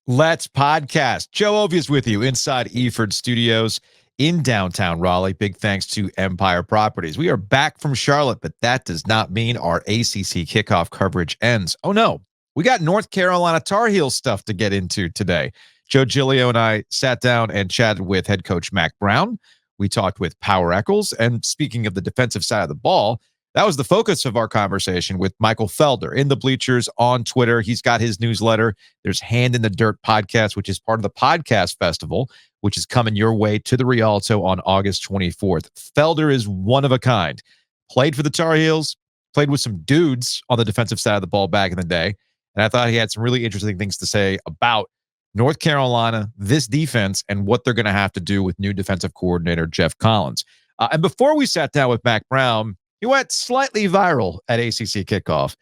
Let's podcast. Joe Ovies with you inside Eford Studios in downtown Raleigh. Big thanks to Empire Properties. We are back from Charlotte, but that does not mean our ACC kickoff coverage ends. Oh, no. We got North Carolina Tar Heel stuff to get into today. Joe Giglio and I sat down and chatted with head coach Mack Brown. We talked with Power Echols. And speaking of the defensive side of the ball, that was the focus of our conversation with Michael Felder in the Bleachers on Twitter. He's got his newsletter. There's Hand in the Dirt podcast, which is part of the podcast festival, which is coming your way to the Rialto on August 24th. Felder is one of a kind. Played for the Tar Heels, played with some dudes on the defensive side of the ball back in the day. And I thought he had some really interesting things to say about North Carolina, this defense, and what they're going to have to do with new defensive coordinator Geoff Collins. And before we sat down with Mack Brown, he went slightly viral at ACC kickoff.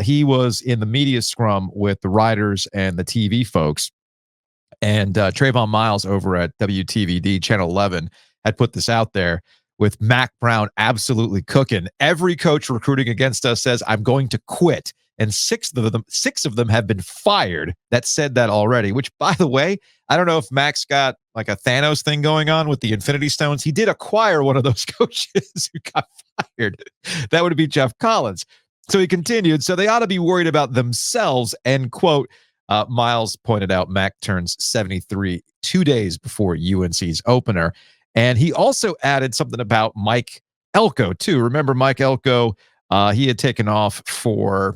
He was in the media scrum with the writers and the TV folks. And Trayvon Miles over at WTVD Channel 11 had put this out there with Mack Brown absolutely cooking. Every coach recruiting against us says, I'm going to quit. And six of them have been fired that said that already, which, by the way, I don't know if Mack's got like a Thanos thing going on with the Infinity Stones. He did acquire one of those coaches who got fired. That would be Geoff Collins. So he continued, so they ought to be worried about themselves, end quote. Miles pointed out Mack turns 73 2 days before UNC's opener. And he also added something about Mike Elko, too. Remember Mike Elko? He had taken off for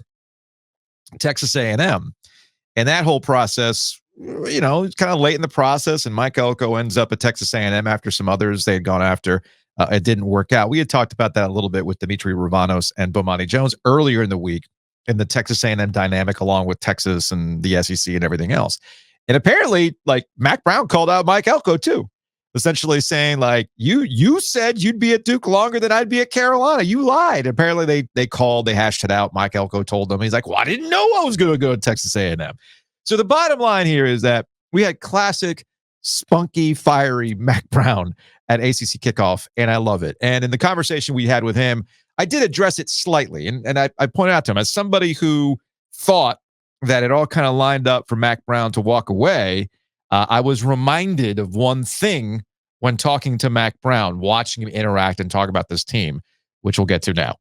Texas A&M. And that whole process, you know, it's kind of late in the process, and Mike Elko ends up at Texas A&M after some others they had gone after. It didn't work out. We had talked about that a little bit with Dimitri Ravanos and Bomani Jones earlier in the week in the Texas A&M dynamic, along with Texas and the SEC and everything else. And apparently, like, Mack Brown called out Mike Elko too, essentially saying, like, you said you'd be at Duke longer than I'd be at Carolina. You lied. Apparently they hashed it out. Mike Elko told them, he's like, well, I didn't know I was going to go to Texas A&M. So the bottom line here is that we had classic, spunky, fiery Mack Brown at ACC kickoff, and I love it. And in the conversation we had with him, I did address it slightly, and I pointed out to him, as somebody who thought that it all kind of lined up for Mack Brown to walk away, I was reminded of one thing when talking to Mack Brown, watching him interact and talk about this team, which we'll get to now.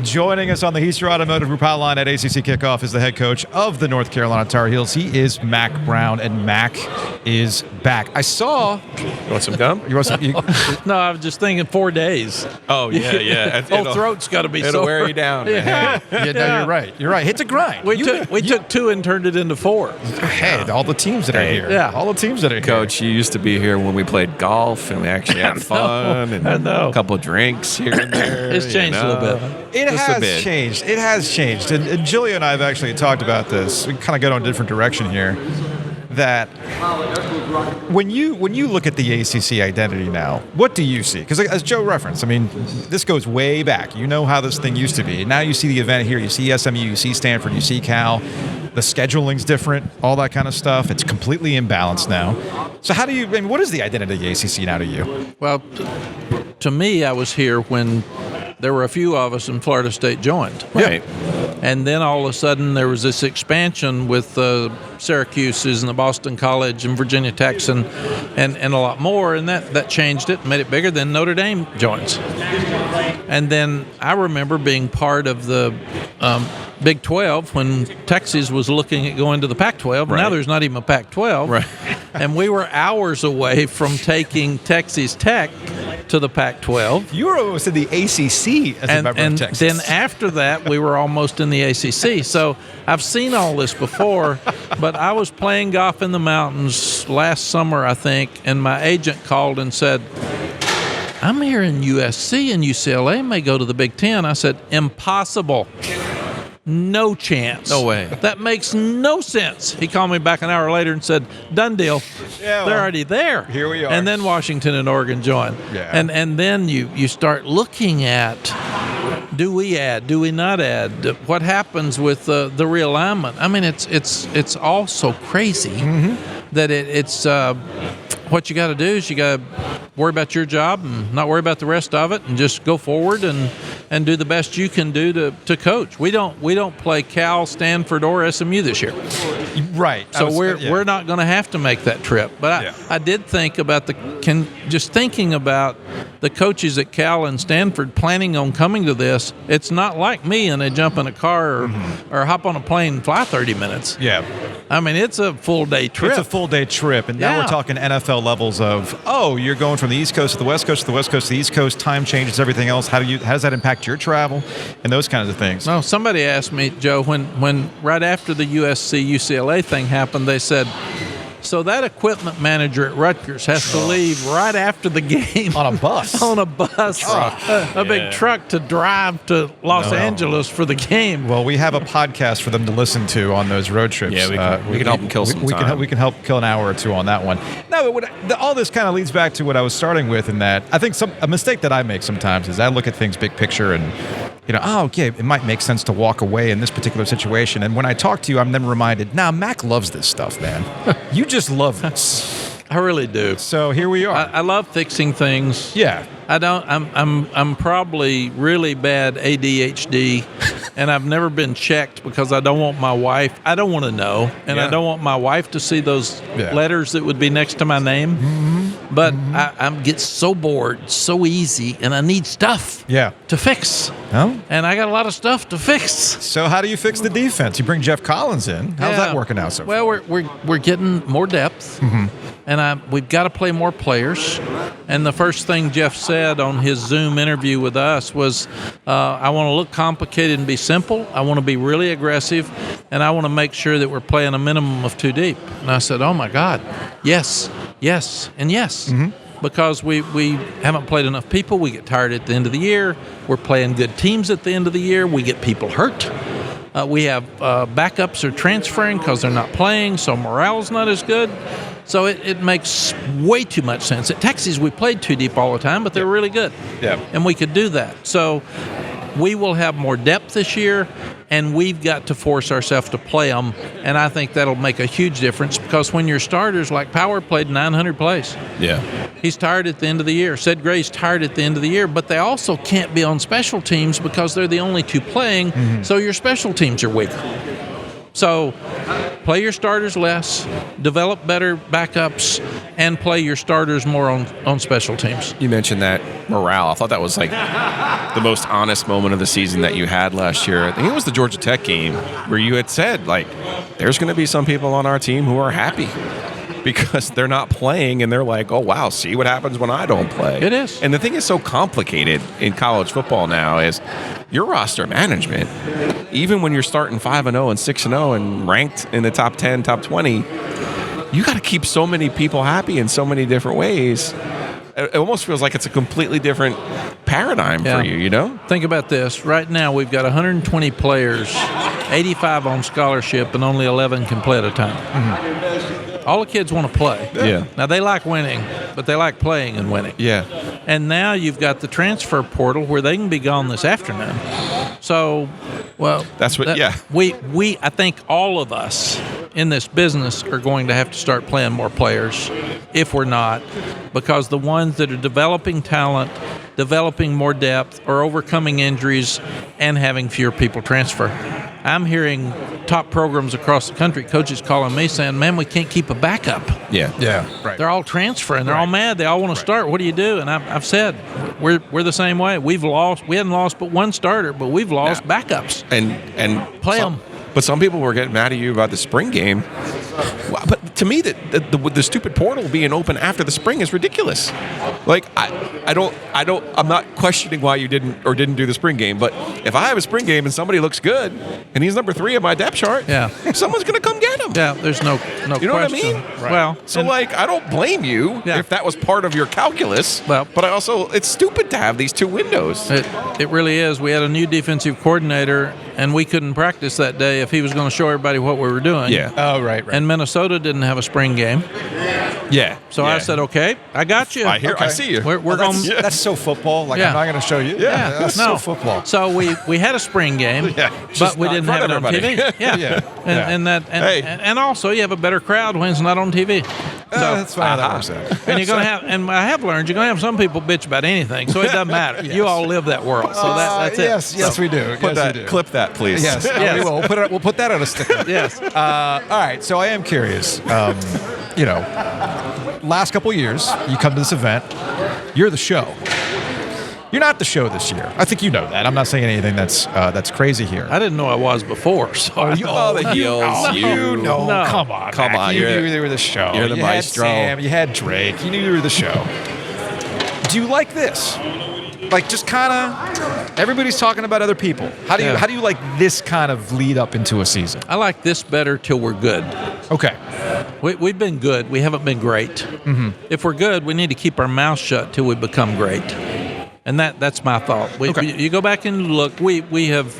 Joining us on the Heister Automotive Group hotline at ACC kickoff is the head coach of the North Carolina Tar Heels. He is Mack Brown, and Mack is back. I saw. You want some gum? You want some? No, I was just thinking 4 days. Oh yeah. Whole throat's got to be. It'll wear you down. Yeah. No, you're right. You're right. It's a grind. We took 2 and turned it into 4. Hey, all the teams that are here. Yeah, all the teams that are here. Coach, you used to be here when we played golf and we actually had fun and a couple of drinks here and there. It's changed a little bit. It has changed. It has changed. And Jillian and I have actually talked about this. We kind of go in a different direction here. That when you look at the ACC identity now, what do you see? Because as Joe referenced, I mean, this goes way back. You know how this thing used to be. Now you see the event here. You see SMU, you see Stanford, you see Cal. The scheduling's different, all that kind of stuff. It's completely imbalanced now. So how do you, I mean, what is the identity of the ACC now to you? Well, to me, I was here when there were a few of us in Florida State joined. Right. And then all of a sudden there was this expansion with Syracuse's and the Boston College and Virginia Tech's and a lot more, and that changed it, made it bigger. Then Notre Dame joins. And then I remember being part of the Big 12 when Texas was looking at going to the Pac-12. Right. Now there's not even a Pac-12. Right. And we were hours away from taking Texas Tech to the Pac-12. You were almost in the ACC as a member of Texas. And then after that, we were almost in the ACC. So I've seen all this before, but I was playing golf in the mountains last summer, I think, and my agent called and said, I'm hearing USC and UCLA may go to the Big Ten. I said, impossible. No chance. No way. That makes no sense. He called me back an hour later and said, done deal. Yeah, they're already there. Here we are. And then Washington and Oregon join. Yeah. And then you start looking at, do we add? Do we not add? What happens with the realignment? I mean, it's all so crazy that what you got to do is you got to worry about your job and not worry about the rest of it, and just go forward and do the best you can do to coach. We don't play Cal, Stanford, or SMU this year. Right. So we're not going to have to make that trip. But I did think about just thinking about the coaches at Cal and Stanford planning on coming to this. It's not like me and they jump in a car or hop on a plane and fly 30 minutes. Yeah. I mean, it's a full day trip. It's a full day trip, and now we're talking NFL levels of, you're going from the East Coast to the West Coast to the West Coast to the East Coast, time changes, everything else. How does that impact your travel and those kinds of things? No, somebody asked me, Joe, when right after the USC-UCLA thing happened, they said, so that equipment manager at Rutgers has to leave right after the game. On a bus. On a bus. A big truck to drive to Los Angeles for the game. Well, we have a podcast for them to listen to on those road trips. Yeah, we can help them kill some time. We can help kill an hour or two on that one. No, all this kind of leads back to what I was starting with, in that I think a mistake that I make sometimes is I look at things big picture and, it might make sense to walk away in this particular situation. And when I talk to you, I'm then reminded, Mac loves this stuff, man. You just love this. I really do. So here we are. I love fixing things. Yeah. I don't. I'm probably really bad ADHD, and I've never been checked because I don't want my wife. I don't want to know, and I don't want my wife to see those letters that would be next to my name. Mm-hmm. But I get so bored so easy, and I need stuff. To fix. Oh. And I got a lot of stuff to fix. So how do you fix the defense? You bring Geoff Collins in. How's that working out so far? Well, we're getting more depth. Mm-hmm. And we've got to play more players. And the first thing Geoff said on his Zoom interview with us was, I want to look complicated and be simple. I want to be really aggressive. And I want to make sure that we're playing a minimum of 2 deep. And I said, oh, my God, yes, and yes. Mm-hmm. Because we haven't played enough people. We get tired at the end of the year. We're playing good teams at the end of the year. We get people hurt. We have backups are transferring because they're not playing, so morale's not as good. So it makes way too much sense. At Texas, we played 2 deep all the time, but they're really good. Yeah. And we could do that. So we will have more depth this year, and we've got to force ourselves to play them. And I think that'll make a huge difference, because when your starters, like Power, played 900 plays. Yeah. He's tired at the end of the year. Ced Gray's tired at the end of the year, but they also can't be on special teams because they're the only 2 playing, so your special teams are weaker. So play your starters less, develop better backups, and play your starters more on special teams. You mentioned that morale. I thought that was like the most honest moment of the season that you had last year. I think it was the Georgia Tech game where you had said, like, there's going to be some people on our team who are happy because they're not playing, and they're like, oh, wow, see what happens when I don't play. It is. And the thing is so complicated in college football now is your roster management. Even when you're starting 5-0 and 6-0 and ranked in the top 10, top 20, you got to keep so many people happy in so many different ways. It almost feels like it's a completely different paradigm for you, Think about this. Right now, we've got 120 players, 85 on scholarship, and only 11 can play at a time. Mm-hmm. All the kids want to play. Yeah. Now, they like winning, but they like playing and winning. Yeah. And now you've got the transfer portal where they can be gone this afternoon. So, well, that's what. I think all of us in this business are going to have to start playing more players if we're not, because the ones that are developing talent, developing more depth, are overcoming injuries and having fewer people transfer. I'm hearing top programs across the country, coaches calling me saying, man, we can't keep a backup. Yeah, right. They're all transferring. They're all mad. They all want to start. What do you do? And I've said, we're the same way. We hadn't lost but one starter, but we've lost backups. And play them. But some people were getting mad at you about the spring game. But to me, the stupid portal being open after the spring is ridiculous. Like I'm not questioning why you didn't do the spring game. But if I have a spring game and somebody looks good and he's number 3 on my depth chart, someone's gonna come get him. Yeah, there's no you know question. What I mean? Right. Well, so I don't blame you if that was part of your calculus. Well, but it's stupid to have these 2 windows. It really is. We had a new defensive coordinator, and we couldn't practice that day if he was going to show everybody what we were doing. Yeah. Oh, right. And Minnesota didn't have a spring game. Yeah. So I said, okay, I got you. I see you. We're going. That's so football. Like, I'm not going to show you. Yeah. That's so football. So we had a spring game, but we didn't have it on TV. And also you have a better crowd when it's not on TV. That's fine. That works out. And you're gonna have, and I have learned, you're gonna have some people bitch about anything, so it doesn't matter. Yes. You all live that world, so that's it. Yes, we do. Clip that, please. Yes, Yes. we will. We'll put that on a sticker. Yes. All right. So I am curious. Last couple of years, you come to this event. You're the show. You're not the show this year. I think you know that. I'm not saying anything that's crazy here. I didn't know I was before, so the heels. You know. No. Come on. Come Mac. on, You you're- knew they were the show. you're the you maestro. Had Sam, you had Drake. You knew you were the show. Do you like this? Like, just kind of, everybody's talking about other people. How do you like this kind of lead up into a season? I like this better till we're good. Okay. We've been good. We haven't been great. Mm-hmm. If we're good, we need to keep our mouth shut till we become great. And that's my thought. You go back and look. We have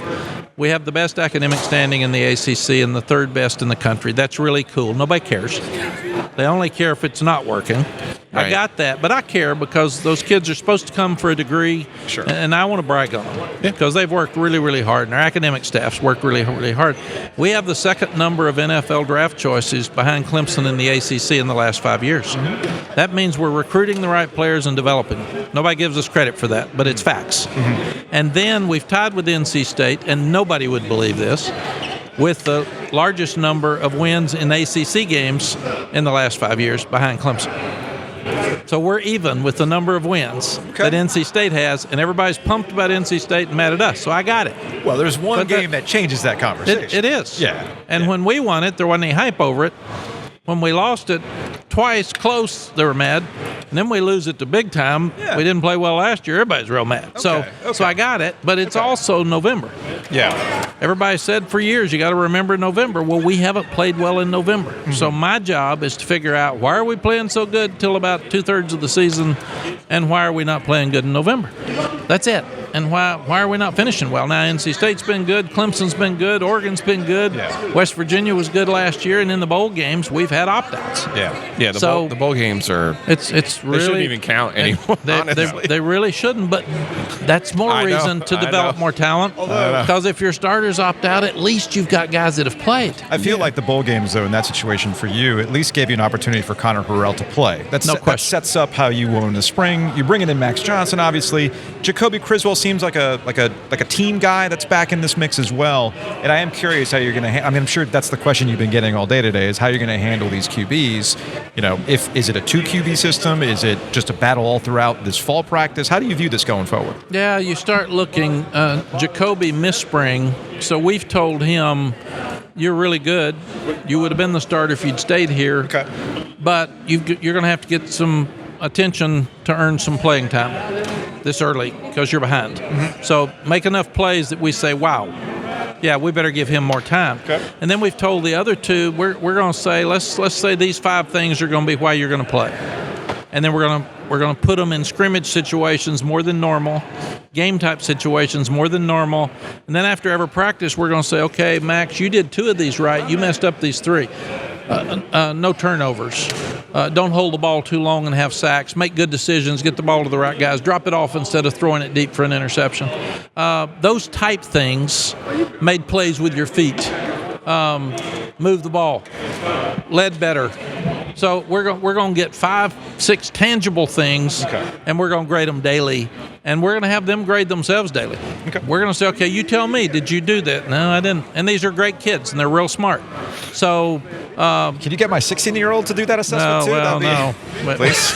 the best academic standing in the ACC and the third best in the country. That's really cool. Nobody cares. They only care if it's not working. Right. I got that, but I care because those kids are supposed to come for a degree, Sure. and I want to brag on them because they've worked really, really hard, and our academic staff's worked really, really hard. We have the second number of NFL draft choices behind Clemson in the ACC in the last 5 years. Mm-hmm. That means we're recruiting the right players and developing them. Nobody gives us credit for that, but it's facts. Mm-hmm. And then we've tied with NC State, and nobody would believe this, with the largest number of wins in ACC games in the last 5 years behind Clemson. So we're even with the number of wins that NC State has, and everybody's pumped about NC State and mad at us. So I got it. Well, there's one game that changes that conversation. It is. Yeah. And when we won it, there wasn't any hype over it. When we lost it twice close, they were mad. And then we lose it to big time. Yeah. We didn't play well last year. Everybody's real mad. So I got it. But it's also November. Yeah. Everybody said for years, you got to remember November. Well, we haven't played well in November. Mm-hmm. So my job is to figure out why are we playing so good till about 2/3 of the season, and why are we not playing good in November? That's it. And why are we not finishing well? Now, NC State's been good. Clemson's been good. Oregon's been good. Yeah. West Virginia was good last year. And in the bowl games, we've had opt-outs. Yeah. The bowl games are. It's really. They shouldn't even count anymore. They really shouldn't, but that's more reason to develop more talent. Because if your starters opt out, at least you've got guys that have played. I feel like the bowl games, though, in that situation for you, at least gave you an opportunity for Connor Harrell to play. That sets up how you will in the spring. You're bringing in Max Johnson, obviously. Jacoby Criswell seems like a team guy that's back in this mix as well. And I am curious how you're going to. I'm sure that's the question you've been getting all day today: is how you're going to handle these QBs. Is it a 2 QB system? Is it just a battle all throughout this fall practice? How do you view this going forward? Yeah, you start looking. Jacoby missed spring, so we've told him, "You're really good. You would have been the starter if you'd stayed here. Okay. But you're going to have to get some attention to earn some playing time this early because you're behind. Mm-hmm. So make enough plays that we say, wow, yeah, we better give him more time." Okay. And then we've told the other two, we're going to say, let's say these 5 things are going to be why you're going to play. And then we're going to put them in scrimmage situations more than normal, game type situations more than normal. And then after every practice, we're going to say, okay, Max, you did 2 of these right. You messed up these 3. No turnovers. Don't hold the ball too long and have sacks. Make good decisions. Get the ball to the right guys. Drop it off instead of throwing it deep for an interception. Those type things made plays with your feet. Move the ball. Led better. So we're going to get 5, 6 tangible things, and we're going to grade them daily, and we're going to have them grade themselves daily. Okay. We're going to say, okay, you tell me, did you do that? No, I didn't. And these are great kids, and they're real smart. So can you get my 16-year-old to do that assessment too? No. Please.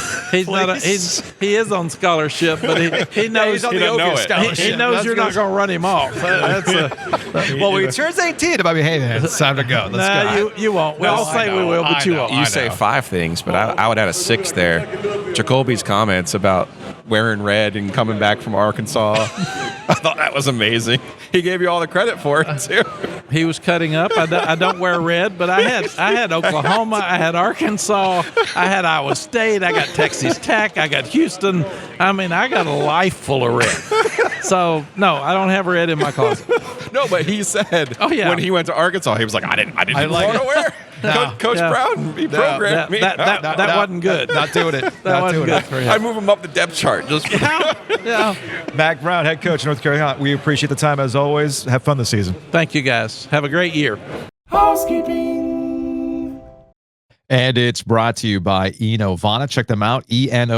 He is on scholarship, but he knows he's on the Ovies scholarship. He knows you're not going to run him off. Well, when he turns 18, it might be, hey man, it's time to go. Let's go. You won't. We all say we will, but you won't. You say 5 things, but I would add a 6th there. Jacoby's comments about wearing red and coming back from Arkansas. I thought that was amazing. He gave you all the credit for it too. He was cutting up. I don't wear red, but I had Oklahoma, I had Arkansas, I had Iowa State, I got Texas Tech, I got Houston. I got a life full of red. So no, I don't have red in my closet. No, but he said when he went to Arkansas, he was like, I didn't want to wear. Coach Brown, he programmed me. That wasn't good. Not doing it. That wasn't good for him. I move him up the depth chart. Yeah. Mack Brown, head coach of North Carolina. We appreciate the time as always. Have fun this season. Thank you, guys. Have a great year. Housekeeping. And it's brought to you by Enovana. Check them out, ENOVANA.com.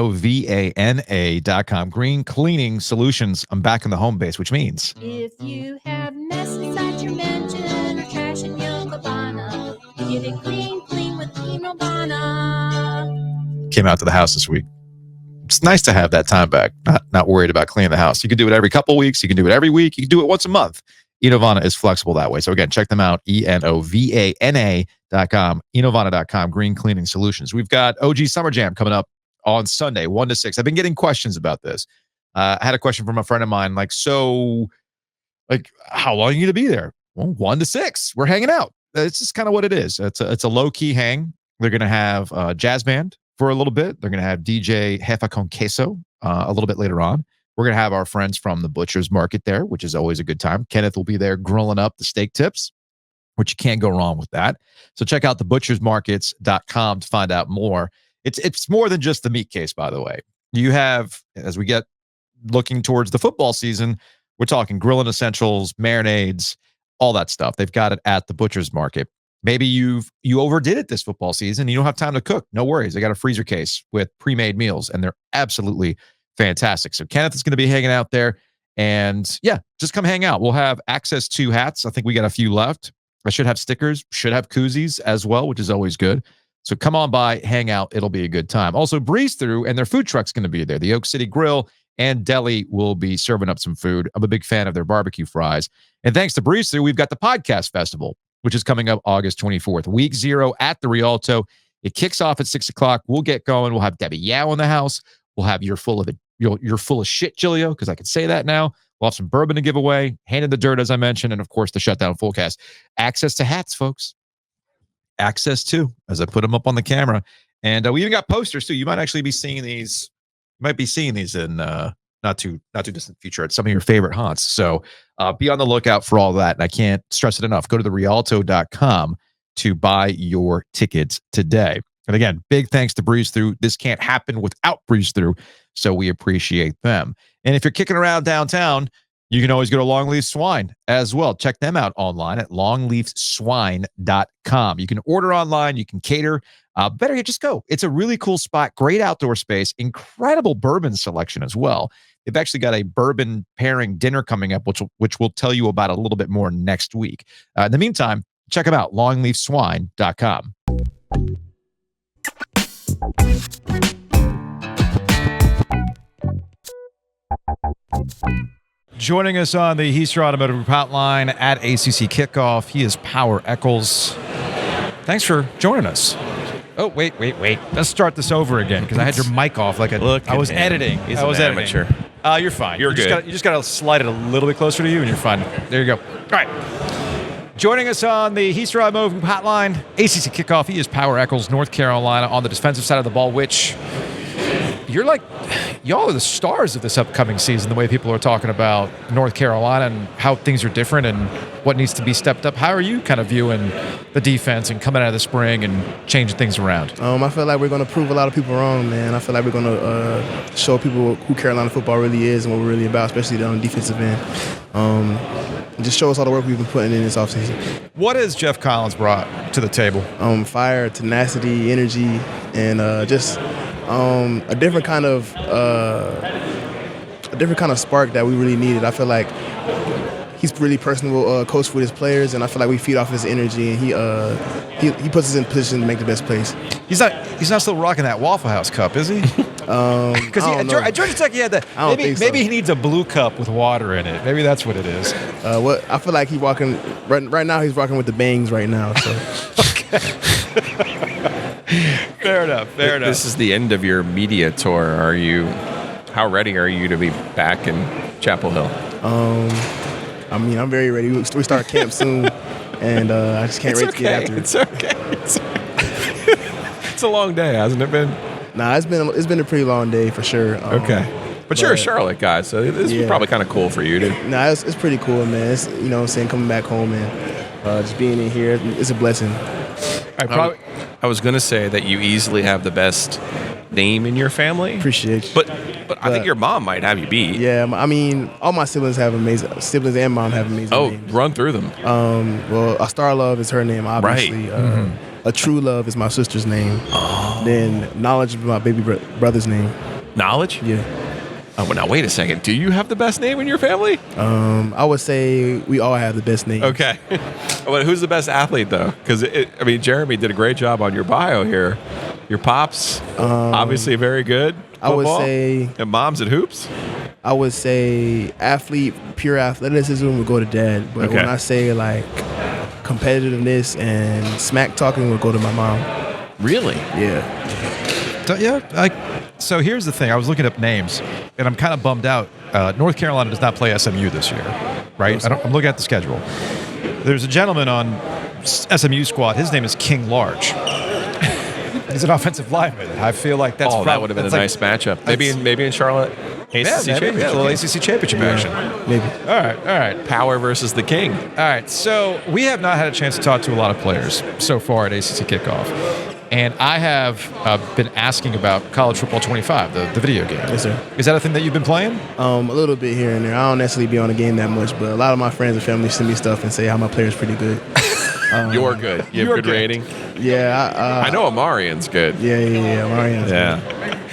Green Cleaning Solutions. I'm back in the home base, which means If you have messes at your mansion or trash in your cabana, get it clean with Enovana. came out to the house this week. It's nice to have that time back, not worried about cleaning the house. You can do it every couple weeks. You can do it every week. You can do it once a month. Enovana is flexible that way. So again, check them out, ENOVANA.com, Enovana.com, Green Cleaning Solutions. We've got OG Summer Jam coming up on Sunday, 1 to 6. I've been getting questions about this. I had a question from a friend of mine, how long are you going to be there? Well, 1 to 6. We're hanging out. It's just kind of what it is. It's a low-key hang. They're going to have a jazz band for a little bit. They're going to have DJ Jefa con Queso a little bit later on. We're going to have our friends from the Butcher's Market there, which is always a good time. Kenneth will be there grilling up the steak tips, which you can't go wrong with that. So check out thebutchersmarkets.com to find out more. It's more than just the meat case, by the way. You have, as we get looking towards the football season, we're talking grilling essentials, marinades, all that stuff. They've got it at the Butcher's Market. Maybe you overdid it this football season. You don't have time to cook. No worries. They got a freezer case with pre-made meals, and they're absolutely fantastic. So Kenneth is going to be hanging out there, and yeah, just come hang out. We'll have access to hats. I think we got a few left. I should have stickers, should have koozies as well, which is always good. So come on by, hang out. It'll be a good time. Also, Breeze Through and their food truck's going to be there. The Oak City Grill and Deli will be serving up some food. I'm a big fan of their barbecue fries. And thanks to Breeze Through, we've got the Podcast Festival, which is coming up August 24th. Week 0 at the Rialto. It kicks off at 6 o'clock. We'll get going. We'll have Debbie Yao in the house. We'll have You're Full of Shit, Giglio, because I can say that now. We'll have some bourbon to give away, Hand in the Dirt, as I mentioned, and of course, the Shutdown Fullcast. Access to hats, folks. Access to, as I put them up on the camera. And we even got posters, too. You might actually be seeing these. You might be seeing these in not too distant future at some of your favorite haunts. So be on the lookout for all that. And I can't stress it enough. Go to therialto.com to buy your tickets today. And again, big thanks to Breeze Through. This can't happen without Breeze Through, so we appreciate them. And if you're kicking around downtown, you can always go to Longleaf Swine as well. Check them out online at longleafswine.com. You can order online. You can cater. Better yet, just go. It's a really cool spot. Great outdoor space. Incredible bourbon selection as well. They've actually got a bourbon pairing dinner coming up, which we'll tell you about a little bit more next week. In the meantime, check them out, longleafswine.com. Joining us on the Heaster Automotive Group hotline at ACC Kickoff, he is Power Echols. Thanks for joining us. Oh, wait. Let's start this over again because I had your mic off like I was editing. I was editing. You're fine. You're good. You just got to slide it a little bit closer to you and you're fine. There you go. All right. Joining us on the Heaster Automotive Group hotline, ACC Kickoff, he is Power Echols, North Carolina, on the defensive side of the ball, which y'all are the stars of this upcoming season, the way people are talking about North Carolina and how things are different and what needs to be stepped up. How are you kind of viewing the defense and coming out of the spring and changing things around? I feel like we're going to prove a lot of people wrong, man. I feel like we're going to show people who Carolina football really is and what we're really about, especially on the defensive end. And just show us all the work we've been putting in this offseason. What has Geoff Collins brought to the table? Fire, tenacity, energy, and just a different kind of spark that we really needed. I feel like he's really personable coach with his players, and I feel like we feed off his energy, and he puts us in position to make the best plays. He's not still rocking that Waffle House cup, is he? Because at Georgia Tech, he had that. Maybe he needs a blue cup with water in it. Maybe that's what it is. I feel like he's walking right now. He's rocking with the bangs right now. So. Okay. Fair enough. This is the end of your media tour. How ready are you to be back in Chapel Hill? I'm very ready. We start camp soon, and I just can't wait to get after it. It's okay. It's a long day, hasn't it been? Nah, it's been a pretty long day for sure. Okay. But you're a Charlotte guy, so this is probably kind of cool for you, dude. Nah, it's pretty cool, man. It's, what I'm saying, coming back home and just being in here, it's a blessing. I was going to say that you easily have the best name in your family. Appreciate you. But I think your mom might have you beat. Yeah, I mean, all my siblings and mom have amazing names. Run through them. Well, A Star Love is her name, obviously. Right. A True Love is my sister's name. Oh. Then Knowledge is my baby brother's name. Knowledge? Yeah. Oh, well, now wait a second. Do you have the best name in your family? I would say we all have the best names. Okay. Well, who's the best athlete, though? Because, Jeremy did a great job on your bio here. Your pops, obviously very good. Football. I would say. And mom's at hoops? I would say athlete, pure athleticism would go to dad. But when I say like competitiveness and smack talking would go to my mom. Really? Yeah. So here's the thing. I was looking up names, and I'm kind of bummed out. North Carolina does not play SMU this year, right? I'm looking at the schedule. There's a gentleman on SMU squad. His name is King Large. He's an offensive lineman. I feel like that's that would have been a nice matchup. Maybe in Charlotte. ACC championship. Yeah, a little ACC championship action. Maybe. All right. Power versus the king. All right. So we have not had a chance to talk to a lot of players so far at ACC Kickoff. And I have been asking about College Football 25, the video game. Yes, sir. Is that a thing that you've been playing? A little bit here and there. I don't necessarily be on the game that much, but a lot of my friends and family send me stuff and say how my player's pretty good. You're good. You have good rating? Yeah. I know Amarian's good. Yeah. Marian's good.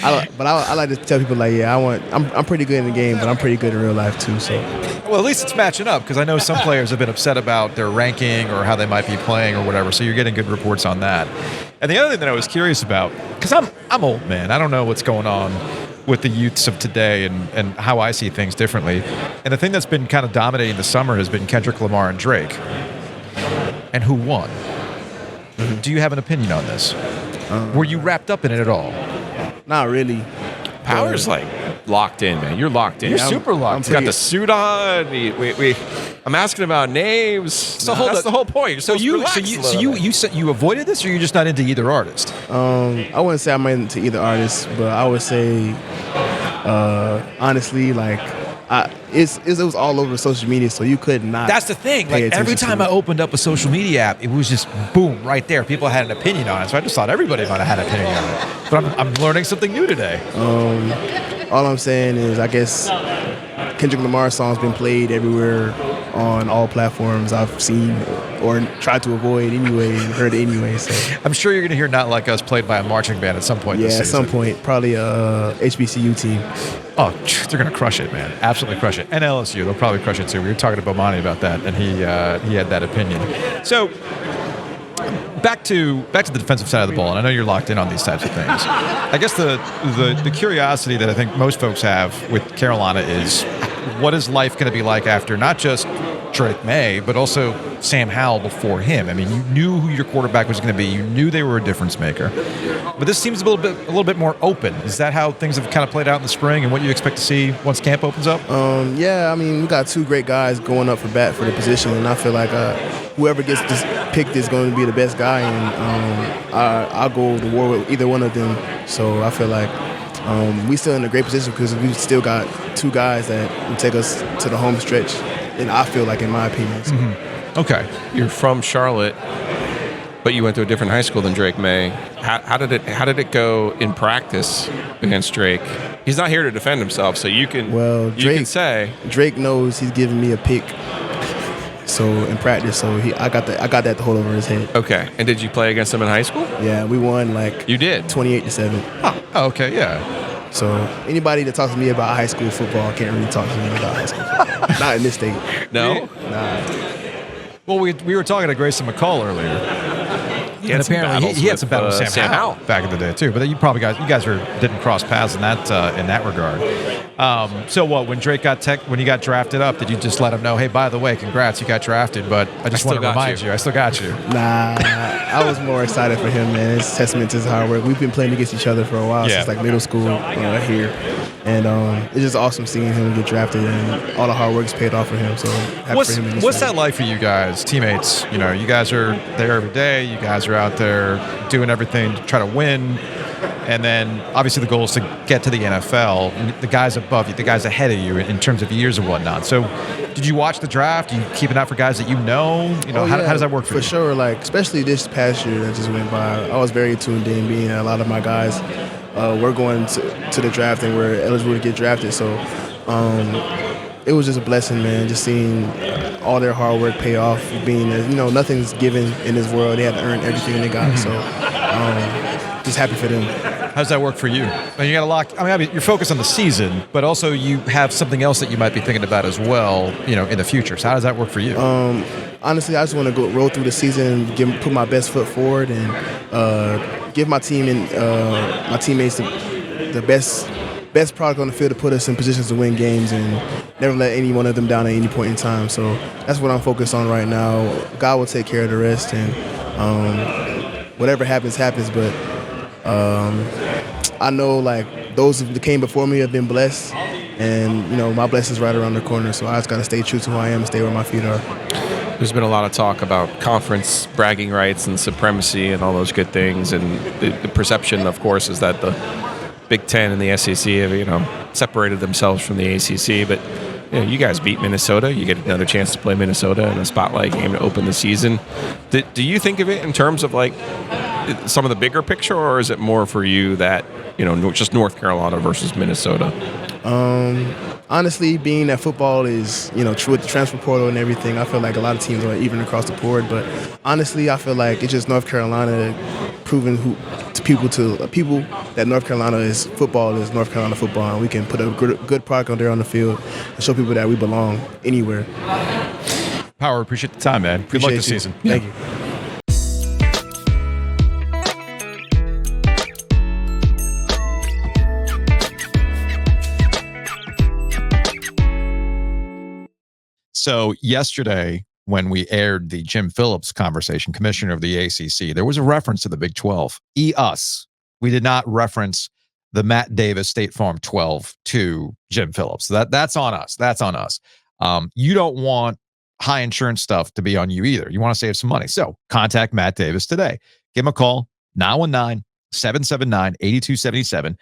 I like to tell people like, I'm pretty good in the game, but I'm pretty good in real life too. So, well, at least it's matching up because I know some players have been upset about their ranking or how they might be playing or whatever. So you're getting good reports on that. And the other thing that I was curious about, because I'm old, man. I don't know what's going on with the youths of today and how I see things differently. And the thing that's been kind of dominating the summer has been Kendrick Lamar and Drake. And who won? Mm-hmm. Do you have an opinion on this? Were you wrapped up in it at all? Not really. Power's like locked in, man. You're locked in. You're super locked in. He's got the suit on. I'm asking about names. So that's the whole point. So you avoided this, or you're just not into either artist? I wouldn't say I'm into either artist, but I would say, honestly, like. It was all over social media, so you could not. That's the thing. Like every time I opened up a social media app, it was just boom right there. People had an opinion on it, so I just thought everybody might have had an opinion on it. But I'm learning something new today. All I'm saying is, I guess Kendrick Lamar's song's been played everywhere on all platforms I've seen or tried to avoid anyway and heard anyway. So I'm sure you're going to hear "Not Like Us" played by a marching band at some point. Yeah, this at season. some point, probably a HBCU team. Oh, they're going to crush it, man. Absolutely crush it. And LSU, they'll probably crush it too. We were talking to Bomani about that, and he had that opinion. So back to the defensive side of the ball, and I know you're locked in on these types of things. I guess the curiosity that I think most folks have with Carolina is, what is life going to be like after not just Drake May, but also Sam Howell before him? I mean, you knew who your quarterback was going to be. You knew they were a difference maker. But this seems a little bit more open. Is that how things have kind of played out in the spring, and what you expect to see once camp opens up? Yeah, I mean, we got two great guys going up for bat for the position, and I feel like whoever gets picked is going to be the best guy, and I'll go to war with either one of them. So I feel like we still in a great position because we still got two guys that will take us to the home stretch, and I feel like, in my opinion. So. Mm-hmm. Okay. You're from Charlotte, but you went to a different high school than Drake May. How did it go in practice against Drake? He's not here to defend himself, so you can can say Drake knows he's giving me a pick. So in practice, I got that to hold over his head. Okay. And did you play against him in high school? Yeah, we won You did 28-7. Oh, okay, yeah. So anybody that talks to me about high school football can't really talk to me about high school football. Not in this state. No. Nah. Well, we were talking to Grayson McCall earlier. And apparently he had some battles with Sam Howell back in the day too. But you guys didn't cross paths in that regard. So what? When Drake when he got drafted up, did you just let him know, hey, by the way, congrats, you got drafted, but I just want to remind you, I still got you. Nah, I was more excited for him, man. It's testament to his hard work. We've been playing against each other for a while since like middle school here, and it's just awesome seeing him get drafted and all the hard work's paid off for him. So happy for him. What's that like for you guys, teammates? You know, you guys are there every day. You guys are out there doing everything to try to win. And then, obviously, the goal is to get to the NFL. The guys above you, the guys ahead of you in terms of years and whatnot. So, did you watch the draft? Do you keep an eye for guys that you know? How does that work for you? For sure, like, especially this past year that just went by, I was very tuned in, being a lot of my guys were going to the draft and were eligible to get drafted. So, it was just a blessing, man, just seeing all their hard work pay off. Being nothing's given in this world. They had to earn everything they got. So just happy for them. How's that work for you? You got a lot. I mean, you're focused on the season, but also you have something else that you might be thinking about as well, in the future. So how does that work for you? Honestly, I just want to roll through the season and put my best foot forward and give my team and my teammates the best product on the field to put us in positions to win games and never let any one of them down at any point in time. So that's what I'm focused on right now. God will take care of the rest, and whatever happens. But I know those that came before me have been blessed, and my blessing's right around the corner. So I just got to stay true to who I am and stay where my feet are. There's been a lot of talk about conference bragging rights and supremacy and all those good things, and the perception, of course, is that the Big Ten and the SEC have separated themselves from the ACC. But you guys beat Minnesota. You get another chance to play Minnesota in a spotlight game to open the season. Do you think of it in terms of some of the bigger picture, or is it more for you that just North Carolina versus Minnesota? Honestly, being that football is, true with the transfer portal and everything, I feel like a lot of teams are even across the board. But honestly, I feel like it's just North Carolina proving to people that North Carolina is North Carolina football, and we can put a good product on there on the field and show people that we belong anywhere. Power, appreciate the time, man. Good luck this season. Thank you. So yesterday, when we aired the Jim Phillips conversation, commissioner of the ACC, there was a reference to the Big 12. Us. We did not reference the Matt Davis State Farm 12 to Jim Phillips. That's on us. That's on us. You don't want high insurance stuff to be on you either. You want to save some money. So contact Matt Davis today. Give him a call, 919-779-8277.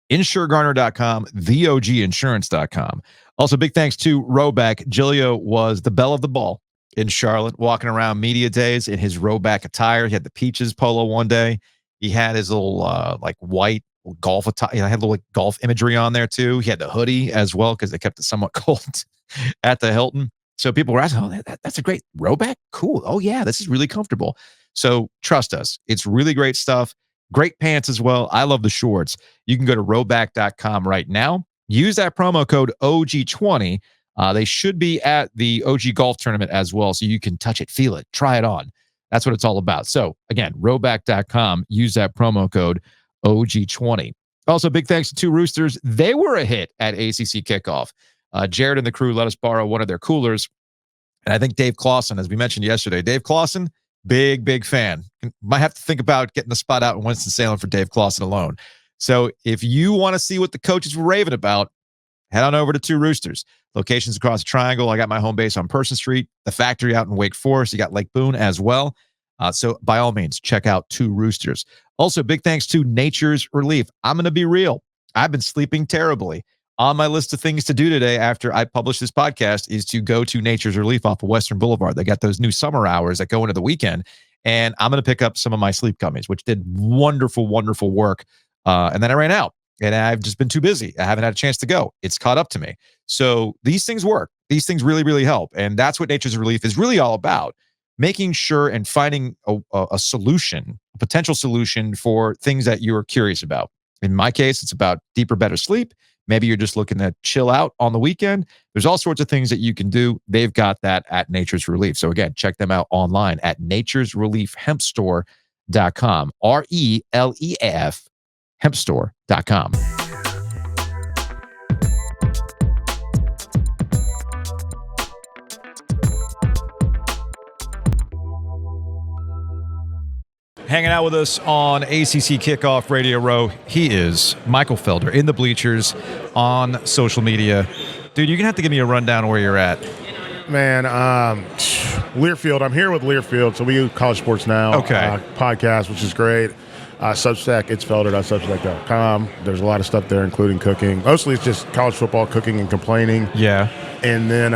InsureGarner.com, TheOGInsurance.com. Also, big thanks to Roback. Giglio was the belle of the ball in Charlotte, walking around media days in his Roback attire. He had the Peaches polo one day. He had his little white golf attire. I had a little golf imagery on there too. He had the hoodie as well because they kept it somewhat cold at the Hilton. So people were asking, "Oh, that's a great Roback. Cool. Oh yeah, this is really comfortable." So trust us, it's really great stuff. Great pants as well. I love the shorts. You can go to roback.com right now. Use that promo code OG20. They should be at the OG Golf Tournament as well, so you can touch it, feel it, try it on. That's what it's all about. So, again, roback.com. Use that promo code OG20. Also, big thanks to Two Roosters. They were a hit at ACC Kickoff. Jared and the crew let us borrow one of their coolers. And I think Dave Clausen, as we mentioned yesterday, Dave Clausen, big fan. Might have to think about getting the spot out in Winston-Salem for Dave Clausen alone. So if you want to see what the coaches were raving about, head on over to Two Roosters. Locations across the triangle. I got my home base on Person Street, the factory out in Wake Forest. You got Lake Boone as well. So by all means, check out Two Roosters. Also, big thanks to Nature's Relief. I'm going to be real. I've been sleeping terribly. On my list of things to do today after I publish this podcast is to go to Nature's Relief off of Western Boulevard. They got those new summer hours that go into the weekend. And I'm going to pick up some of my sleep gummies, which did wonderful work. And then I ran out and I've just been too busy. I haven't had a chance to go. It's caught up to me. So these things work. These things really help. And that's what Nature's Relief is really all about. Making sure and finding a solution, a potential solution for things that you're curious about. In my case, it's about deeper, better sleep. Maybe you're just looking to chill out on the weekend. There's all sorts of things that you can do. They've got that at Nature's Relief. So again, check them out online at naturesreliefhempstore.com. RELEF hempstore.com. Hanging out with us on ACC Kickoff Radio Row, he is Michael Felder, InTheBleachers on social media. Dude, you're going to have to give me a rundown of where you're at. Man, Learfield. I'm here with Learfield, so we do College Sports Now podcast, which is great. Substack, it's felder.substack.com. There's a lot of stuff there, including cooking. Mostly it's just college football, cooking, and complaining. Yeah. And then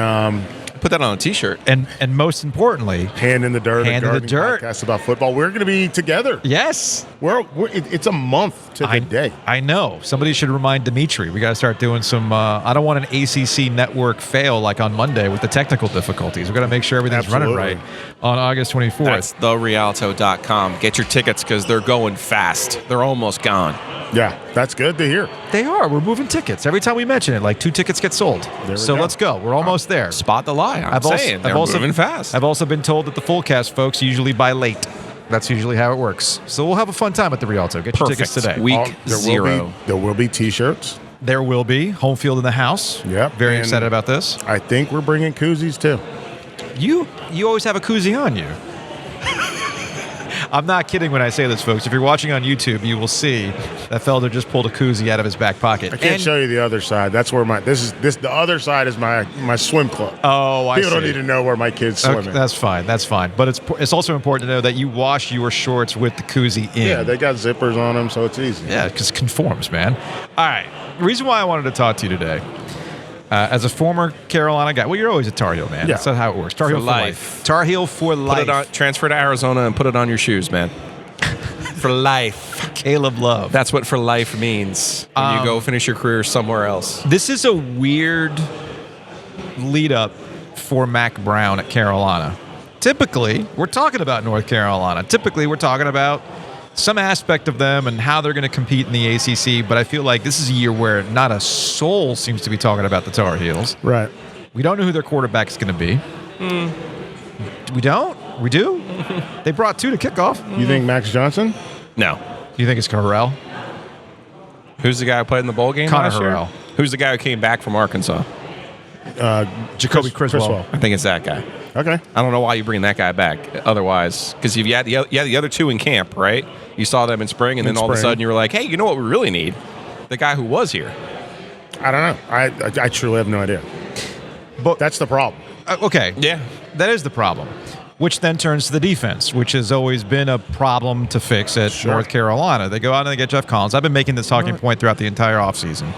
Put that on a T-shirt. And most importantly, Hand in the Dirt. Hand in the Dirt. Podcast about football. We're going to be together. yes, It's a month to the day. I know. Somebody should remind Dimitri. We got to start doing some. I don't want an ACC network fail like on Monday with the technical difficulties. We got to make sure everything's running right on August 24th. That's therialto.com. Get your tickets because they're going fast. They're almost gone. Yeah, that's good to hear. They are. We're moving tickets. Every time we mention it, like 2 tickets get sold. So let's go. We're almost there. Spot the lie. I'm saying they're moving fast. I've also been told that the full cast folks usually buy late. That's usually how it works. So we'll have a fun time at the Rialto. Get your tickets today. Week 0. There will be T-shirts. There will be home field in the house. Yep. Very and excited about this. I think we're bringing koozies too. You always have a koozie on you. I'm not kidding when I say this, folks. If you're watching on YouTube, you will see that Felder just pulled a koozie out of his back pocket. I can't show you the other side. That's where the other side is my swim club. Oh, I see. People don't need to know where my kids swim. Okay, that's fine. That's fine. But it's also important to know that you wash your shorts with the koozie in. Yeah, they got zippers on them, so it's easy. Yeah, because it conforms, man. All right. The reason why I wanted to talk to you today, as a former Carolina guy, well, you're always a Tar Heel, man. Yeah. That's not how it works. Tar Heel for life. Tar Heel for life. Transfer to Arizona and put it on your shoes, man. For life. Caleb Love. That's what for life means when you go finish your career somewhere else. This is a weird lead up for Mack Brown at Carolina. Typically, we're talking about North Carolina. Typically, we're talking about some aspect of them and how they're going to compete in the ACC, but I feel like this is a year where not a soul seems to be talking about the Tar Heels. Right. We don't know who their quarterback is going to be. We don't? We do? They brought 2 to kickoff. You think Max Johnson? No. You think it's Harrell? Who's the guy who played in the bowl game Connor last year? Harrell. Who's the guy who came back from Arkansas? Jacoby Criswell. I think it's that guy. Okay. I don't know why you bring that guy back otherwise, because you had the other 2 in camp, right? You saw them in spring, and then all of a sudden you were like, hey, you know what we really need? The guy who was here. I don't know. I truly have no idea. But that's the problem. Okay. Yeah. That is the problem, which then turns to the defense, which has always been a problem to fix at North Carolina. They go out and they get Geoff Collins. I've been making this talking point throughout the entire offseason.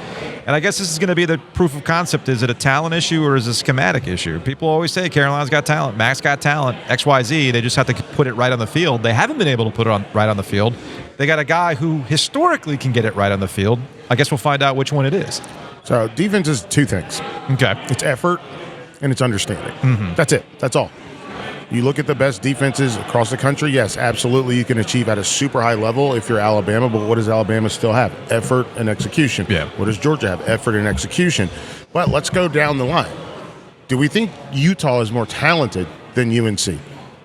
And I guess this is going to be the proof of concept. Is it a talent issue or is it a schematic issue? People always say Carolina's got talent, Max got talent, XYZ. They just have to put it right on the field. They haven't been able to put it right on the field. They got a guy who historically can get it right on the field. I guess we'll find out which one it is. So defense is 2 things. Okay. It's effort and it's understanding. That's it. That's all. You look at the best defenses across the country, yes, absolutely you can achieve at a super high level if you're Alabama, but what does Alabama still have? Effort and execution. Yeah. What does Georgia have? Effort and execution. But let's go down the line. Do we think Utah is more talented than UNC?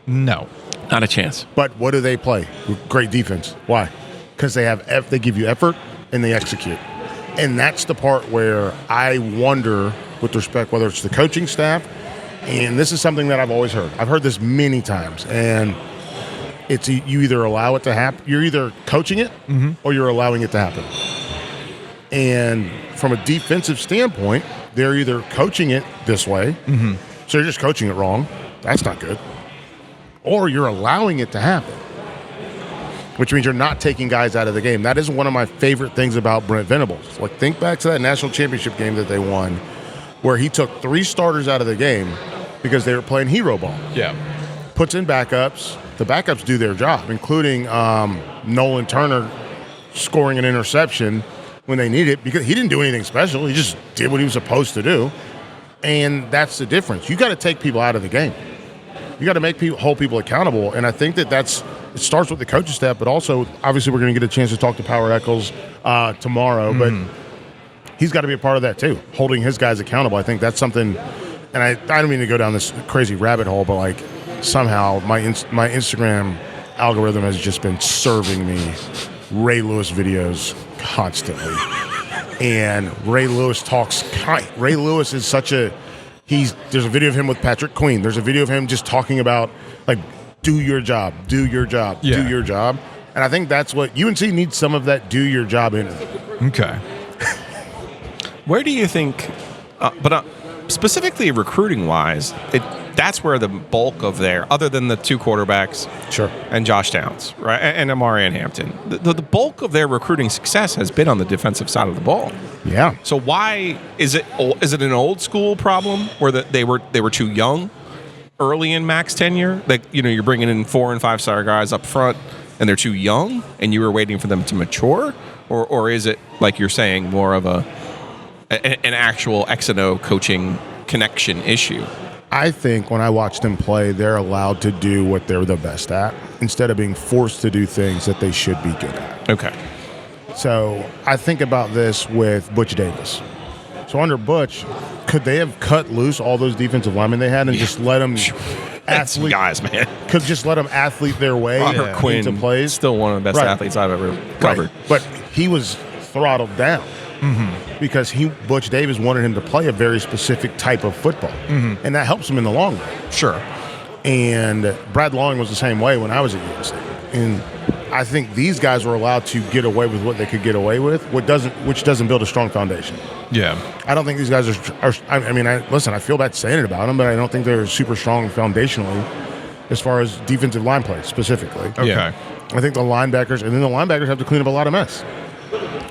No. Not a chance. But what do they play? Great defense. Why? Because they give you effort and they execute. And that's the part where I wonder, with respect, whether it's the coaching staff, and this is something that I've always heard. I've heard this many times, and it's you either allow it to happen, you're either coaching it, or you're allowing it to happen. And from a defensive standpoint, they're either coaching it this way, so you're just coaching it wrong. That's not good. Or you're allowing it to happen, which means you're not taking guys out of the game. That is one of my favorite things about Brent Venables. Like, think back to that national championship game that they won, where he took 3 starters out of the game because they were playing hero ball. Yeah. Puts in backups. The backups do their job, including Nolan Turner scoring an interception when they need it, because he didn't do anything special. He just did what he was supposed to do. And that's the difference. You got to take people out of the game. You got to hold people accountable. And I think it starts with the coaching staff, but also, obviously, we're going to get a chance to talk to Power Echols tomorrow. But he's got to be a part of that too, holding his guys accountable. I think that's something, and I don't mean to go down this crazy rabbit hole, but like somehow my Instagram algorithm has just been serving me Ray Lewis videos constantly. And Ray Lewis is such a, there's a video of him with Patrick Queen. There's a video of him just talking about, like, do your job. Do your job. And I think that's what UNC needs, some of that do your job in it. Okay. Where do you think, but specifically recruiting-wise, that's where the bulk of their, other than the two quarterbacks, Sure. and Josh Downs, right, and Amari and Hampton, the bulk of their recruiting success has been on the defensive side of the ball. Yeah. So why is it an old school problem where they were too young early in Mack's tenure? Like, you're bringing in 4 and 5 star guys up front and they're too young and you were waiting for them to mature, or is it, like you're saying, more of an actual X and O coaching connection issue? I think when I watch them play, they're allowed to do what they're the best at instead of being forced to do things that they should be good at. Okay. So I think about this with Butch Davis. So under Butch, could they have cut loose all those defensive linemen they had and just let them athlete guys, man? Could just let them athlete their way Robert Quinn, into plays? still one of the best athletes I've ever covered. Right. But he was throttled down because Butch Davis wanted him to play a very specific type of football, and that helps him in the long run. Sure. And Brad Long was the same way when I was at UNC. And I think these guys were allowed to get away with what they could get away with, which doesn't build a strong foundation. Yeah. I don't think these guys are I feel bad saying it about them, but I don't think they're super strong foundationally as far as defensive line play specifically. Okay. Yeah. I think the linebackers have to clean up a lot of mess.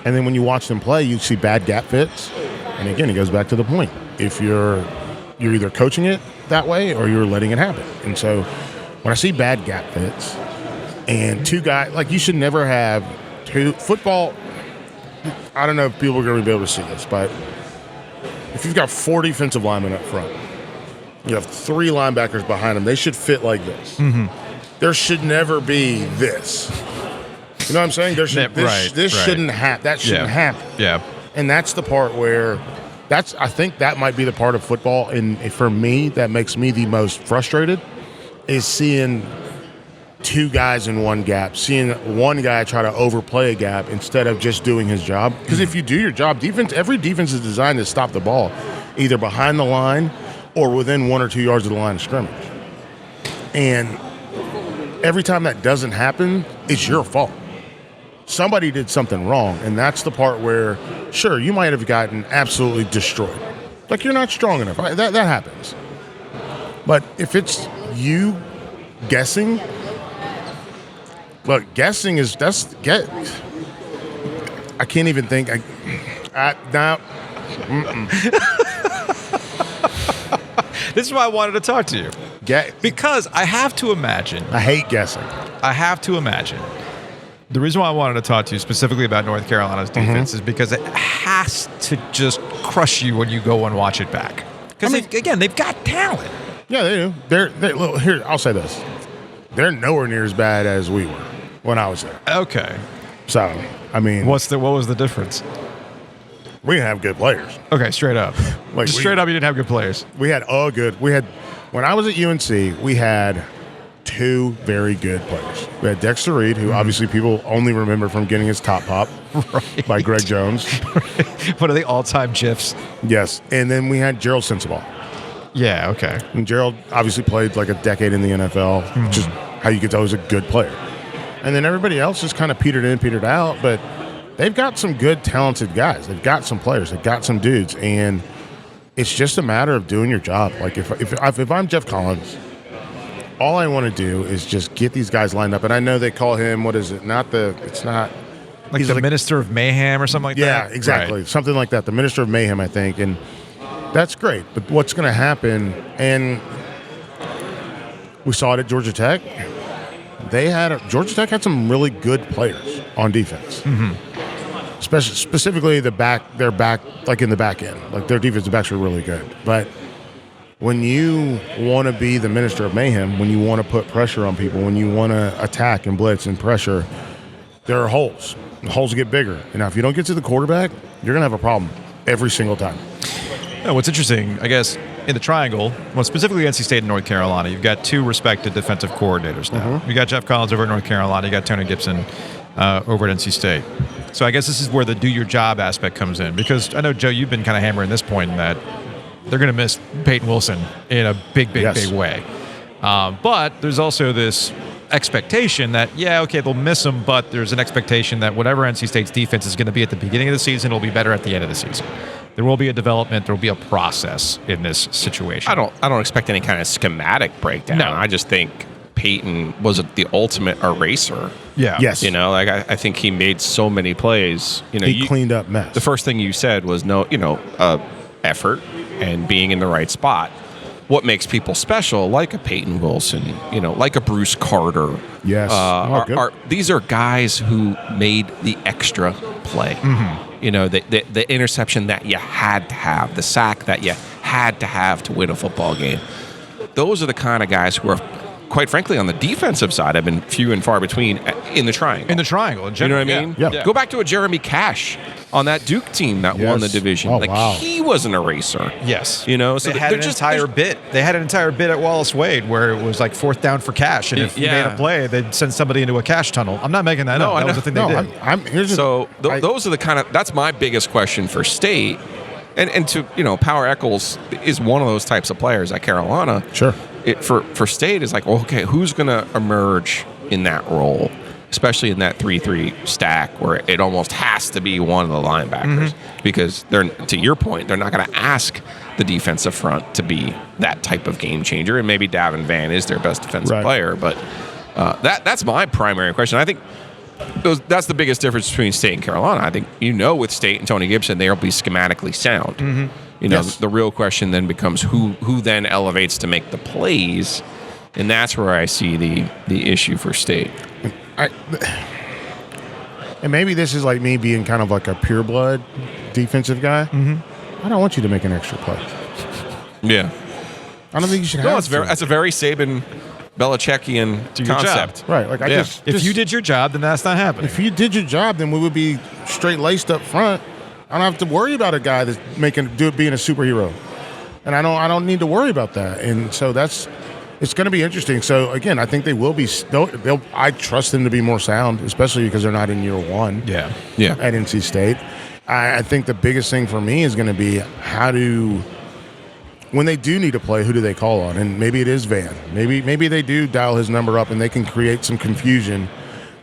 And then when you watch them play, you see bad gap fits. And again, it goes back to the point. If you're either coaching it that way or you're letting it happen. And so when I see bad gap fits and two guys, like, you should never have two football. I don't know if people are going to be able to see this, but if you've got 4 defensive linemen up front, you have 3 linebackers behind them, they should fit like this. There should never be this. You know what I'm saying? This shouldn't happen. That shouldn't happen. Yeah. And that's the part where I think that might be the part of football, and for me, that makes me the most frustrated, is seeing 2 guys in one gap, seeing one guy try to overplay a gap instead of just doing his job. Because if you do your job, every defense is designed to stop the ball, either behind the line or within 1 or 2 yards of the line of scrimmage. And every time that doesn't happen, it's your fault. Somebody did something wrong, and that's the part where, sure, you might have gotten absolutely destroyed. Like, you're not strong enough. That happens. But if it's you guessing, look, guessing is I can't even think. This is why I wanted to talk to you. Because I have to imagine. I hate guessing. The reason why I wanted to talk to you specifically about North Carolina's defense is because it has to just crush you when you go and watch it back. Because, they've got talent. Yeah, they do. Look, here, I'll say this. They're nowhere near as bad as we were when I was there. Okay. So, I mean. What was the difference? We didn't have good players. Okay, straight up. Straight up, you didn't have good players. When I was at UNC, we had 2 very good players. We had Dexter Reed, who obviously people only remember from getting his top pop by Greg Jones. One of the all-time GIFs. Yes. And then we had Gerald Sensabaugh. Yeah, okay. And Gerald obviously played like a decade in the NFL, which is how you could tell he was a good player. And then everybody else just kind of petered in, petered out, but they've got some good, talented guys. They've got some players. They've got some dudes. And it's just a matter of doing your job. Like, if I'm Geoff Collins, all I want to do is just get these guys lined up. And I know they call him, it's not like the Minister of Mayhem or something like that? Yeah, exactly. Right. Something like that. The Minister of Mayhem, I think. And that's great. But what's going to happen, and we saw it at Georgia Tech, Georgia Tech had some really good players on defense. Specifically their back, like in the back end. Like, their defensive backs were really good. But when you want to be the Minister of Mayhem, when you want to put pressure on people, when you want to attack and blitz and pressure, there are holes. The holes get bigger. And now, if you don't get to the quarterback, you're going to have a problem every single time. What's interesting, I guess, in the triangle, well, specifically NC State and North Carolina, you've got 2 respected defensive coordinators now. You got Geoff Collins over at North Carolina. You got Tony Gibson over at NC State. So I guess this is where the do-your-job aspect comes in. Because I know, Joe, you've been kind of hammering this point in that they're going to miss Peyton Wilson in a big way. But there's also this expectation that, they'll miss him, but there's an expectation that whatever NC State's defense is going to be at the beginning of the season will be better at the end of the season. There will be a development. There will be a process in this situation. I don't expect any kind of schematic breakdown. No. I just think Peyton was the ultimate eraser. Yeah. Yes. You know, like I think he made so many plays. You know, He cleaned up mess. the first thing you said was effort and being in the right spot. What makes people special, like a Peyton Wilson, like a Bruce Carter. Yes. Good. These are guys who made the extra play. The interception that you had to have, the sack that you had to have to win a football game. Those are the kind of guys who are, quite frankly, on the defensive side, have been few and far between in the triangle. In the triangle, in You know general. what I mean? Yeah. Go back to a Jeremy Cash on that Duke team that won the Yes. division. Oh, wow. He was an eraser. Yes. So they had an entire bit. They had an entire bit at Wallace Wade where it was like 4th down for Cash, and if you made a play, they'd send somebody into a Cash tunnel. I'm not making that up. I That was know. the thing they did. Those are the kind of, that's my biggest question for State. And to, Power Echols is one of those types of players at Carolina. Sure. For State is like, okay, who's going to emerge in that role, especially in that 3-3 stack where it almost has to be one of the linebackers because to your point, they're not going to ask the defensive front to be that type of game changer. And maybe Davin Van is their best defensive player, but that's my primary question. I think that's the biggest difference between State and Carolina. I think with State and Tony Gibson, they'll be schematically sound. Yes. The real question then becomes who then elevates to make the plays, and that's where I see the issue for State. And maybe this is like me being kind of like a pureblood defensive guy. I don't want you to make an extra play. Yeah. I don't think you should have to. That's a very Saban Belichickian Do your concept. job. Right. Like I just If you did your job, then that's not happening. If you did your job, then we would be straight laced up front. I don't have to worry about a guy that's being a superhero, and I don't need to worry about that. And so it's going to be interesting. So again, I think they will be. I trust them to be more sound, especially because they're not in year one. Yeah. At NC State, I think the biggest thing for me is going to be when they do need to play, who do they call on? And maybe it is Van. Maybe they do dial his number up and they can create some confusion,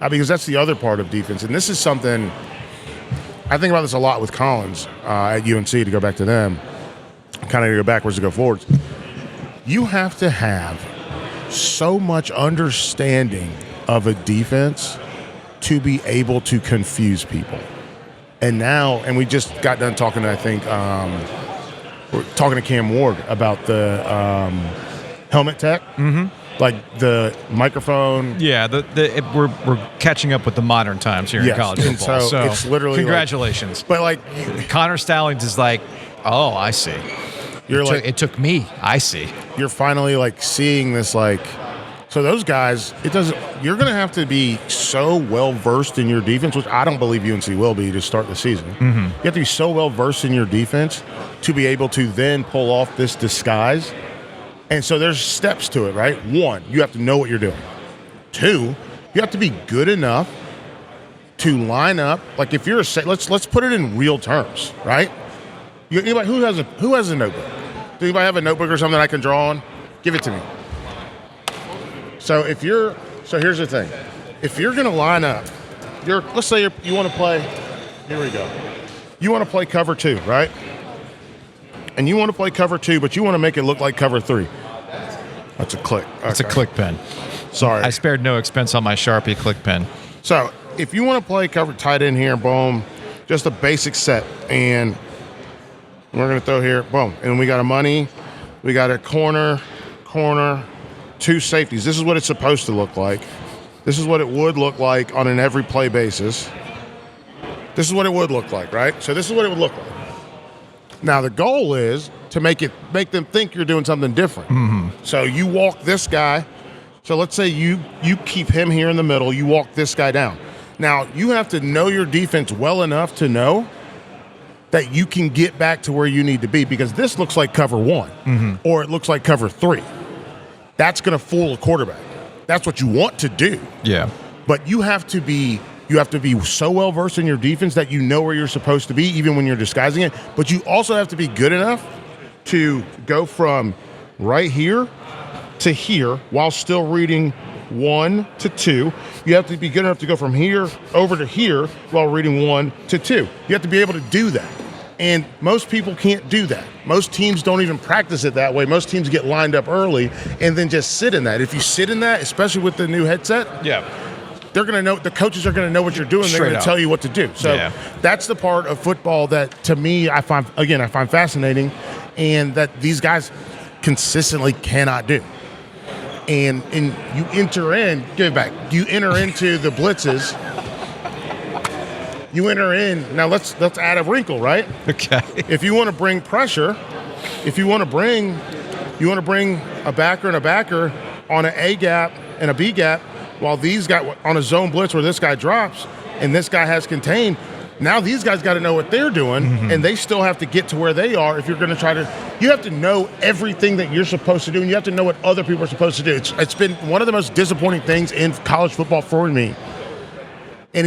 because that's the other part of defense. And this is something. I think about this a lot with Collins at UNC, to go back to them, kind of go backwards to go forwards. You have to have so much understanding of a defense to be able to confuse people. And we just got done talking to, I think, we're talking to Cam Ward about the helmet tech. Like the microphone. Yeah, we're catching up with the modern times here in college and football. so it's literally congratulations. but Connor Stallings is like, oh, I see. It took me. I see. You're finally seeing this so those guys, you're going to have to be so well versed in your defense, which I don't believe UNC will be to start the season. You have to be so well versed in your defense to be able to then pull off this disguise. And so there's steps to it, right? 1, you have to know what you're doing. 2, you have to be good enough to line up. Like if you're let's put it in real terms, right? Anybody who has a notebook? Does anybody have a notebook or something I can draw on? Give it to me. So here's the thing. If you're going to line up, let's say you want to play. Here we go. You want to play cover 2, right? And you want to play cover 2, but you want to make it look like cover 3. That's a click. It's a click pen. Sorry. I spared no expense on my Sharpie click pen. So if you want to play cover tight end here, boom, just a basic set. And we're going to throw here, boom. And we got a money. We got a corner, 2 safeties. This is what it's supposed to look like. This is what it would look like on an every play basis. This is what it would look like, right? So this is what it would look like. Now the goal is to make them think you're doing something different. So you walk this guy. So let's say you keep him here in the middle. You walk this guy down. Now you have to know your defense well enough to know that you can get back to where you need to be, because this looks like cover 1 or it looks like cover 3. That's going to fool a quarterback. That's what you want to do. Yeah. But you have to be so well versed in your defense that you know where you're supposed to be, even when you're disguising it. But you also have to be good enough to go from right here to here while still reading 1 to 2. You have to be good enough to go from here over to here while reading 1 to 2. You have to be able to do that. And most people can't do that. Most teams don't even practice it that way. Most teams get lined up early and then just sit in that. If you sit in that, especially with the new headset, they're going to know, the coaches are going to know what you're doing. They're going to tell you what to do. So that's the part of football that, to me, I find fascinating, and that these guys consistently cannot do. And you enter into the blitzes. You enter in. Now let's add a wrinkle, right? Okay. If you want to bring pressure, if you want to bring a backer and a backer on an A gap and a B gap, while these guys on a zone blitz where this guy drops and this guy has contained, now these guys got to know what they're doing, and they still have to get to where they are. If you're going to try to, you have to know everything that you're supposed to do, and you have to know what other people are supposed to do. It's been one of the most disappointing things in college football for me. And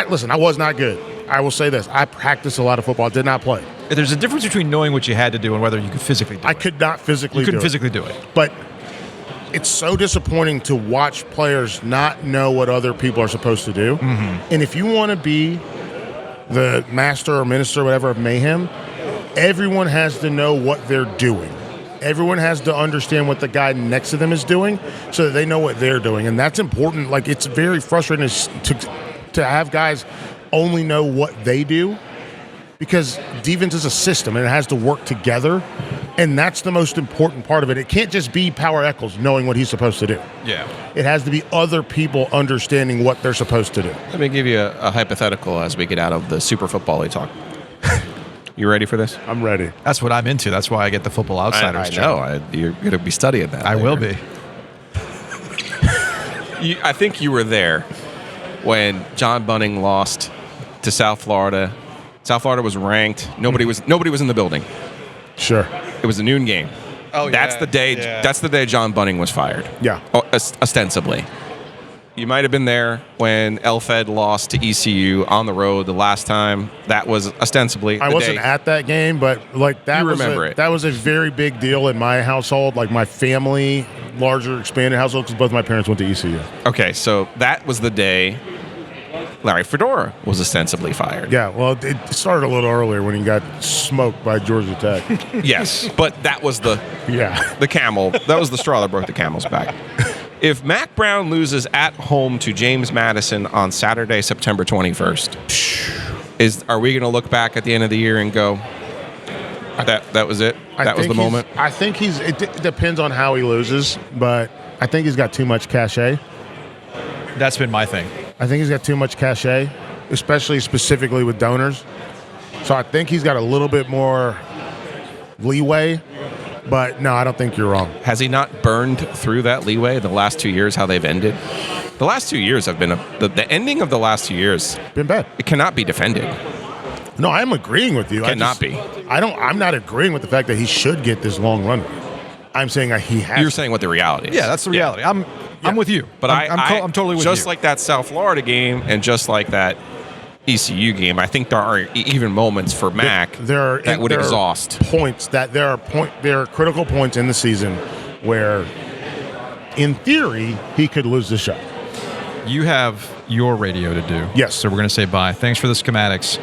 listen, I was not good. I will say this. I practiced a lot of football. I did not play. There's a difference between knowing what you had to do and whether you could physically do it. I could not physically do it. You couldn't physically do it. But it's so disappointing to watch players not know what other people are supposed to do. And if you want to be the master or minister or whatever of mayhem, everyone has to know what they're doing. Everyone has to understand what the guy next to them is doing so that they know what they're doing. And that's important. Like, it's very frustrating to have guys only know what they do, because defense is a system and it has to work together. And that's the most important part of it. It can't just be Power Echols knowing what he's supposed to do. Yeah. It has to be other people understanding what they're supposed to do. Let me give you a hypothetical as we get out of the super football-y talk. You ready for this? I'm ready. That's what I'm into. That's why I get the Football Outsiders. I know. You're going to be studying that. I later. will be. I think you were there when John Bunning lost to South Florida. South Florida was ranked. Nobody was in the building. Sure. It was a noon game. Oh, that's yeah. the day. Yeah. That's the day John Bunning was fired. Yeah. Ostensibly. You might have been there when Elfed lost to ECU on the road the last time. That was ostensibly. I wasn't at that game, but like that You was remember it. That was a very big deal in my household. Like my family, larger expanded household, because both my parents went to ECU. Okay, so that was the day Larry Fedora was ostensibly fired. Yeah, well, it started a little earlier when he got smoked by Georgia Tech. Yes, but that was the camel. That was the straw that broke the camel's back. If Mack Brown loses at home to James Madison on Saturday, September 21st, are we going to look back at the end of the year and go, that was it? That was the moment? I think it depends on how he loses, but I think he's got too much cachet. That's been my thing. I think he's got too much cachet, specifically with donors. So I think he's got a little bit more leeway. But no, I don't think you're wrong. Has he not burned through that leeway the last 2 years, how they've ended? The last 2 years have been the ending of the last 2 years. Been bad. It cannot be defended. No, I'm agreeing with you. Cannot be. I'm not agreeing with the fact that he should get this long runway. I'm saying he has. You're saying what the reality is. Yeah, that's the reality. I'm with you. But I'm totally with you. Just like that South Florida game and just like that ECU game, I think there are even moments for Mack that would exhaust points. There are critical points in the season where, in theory, he could lose the shot. You have your radio to do. Yes. So we're going to say bye. Thanks for the schematics.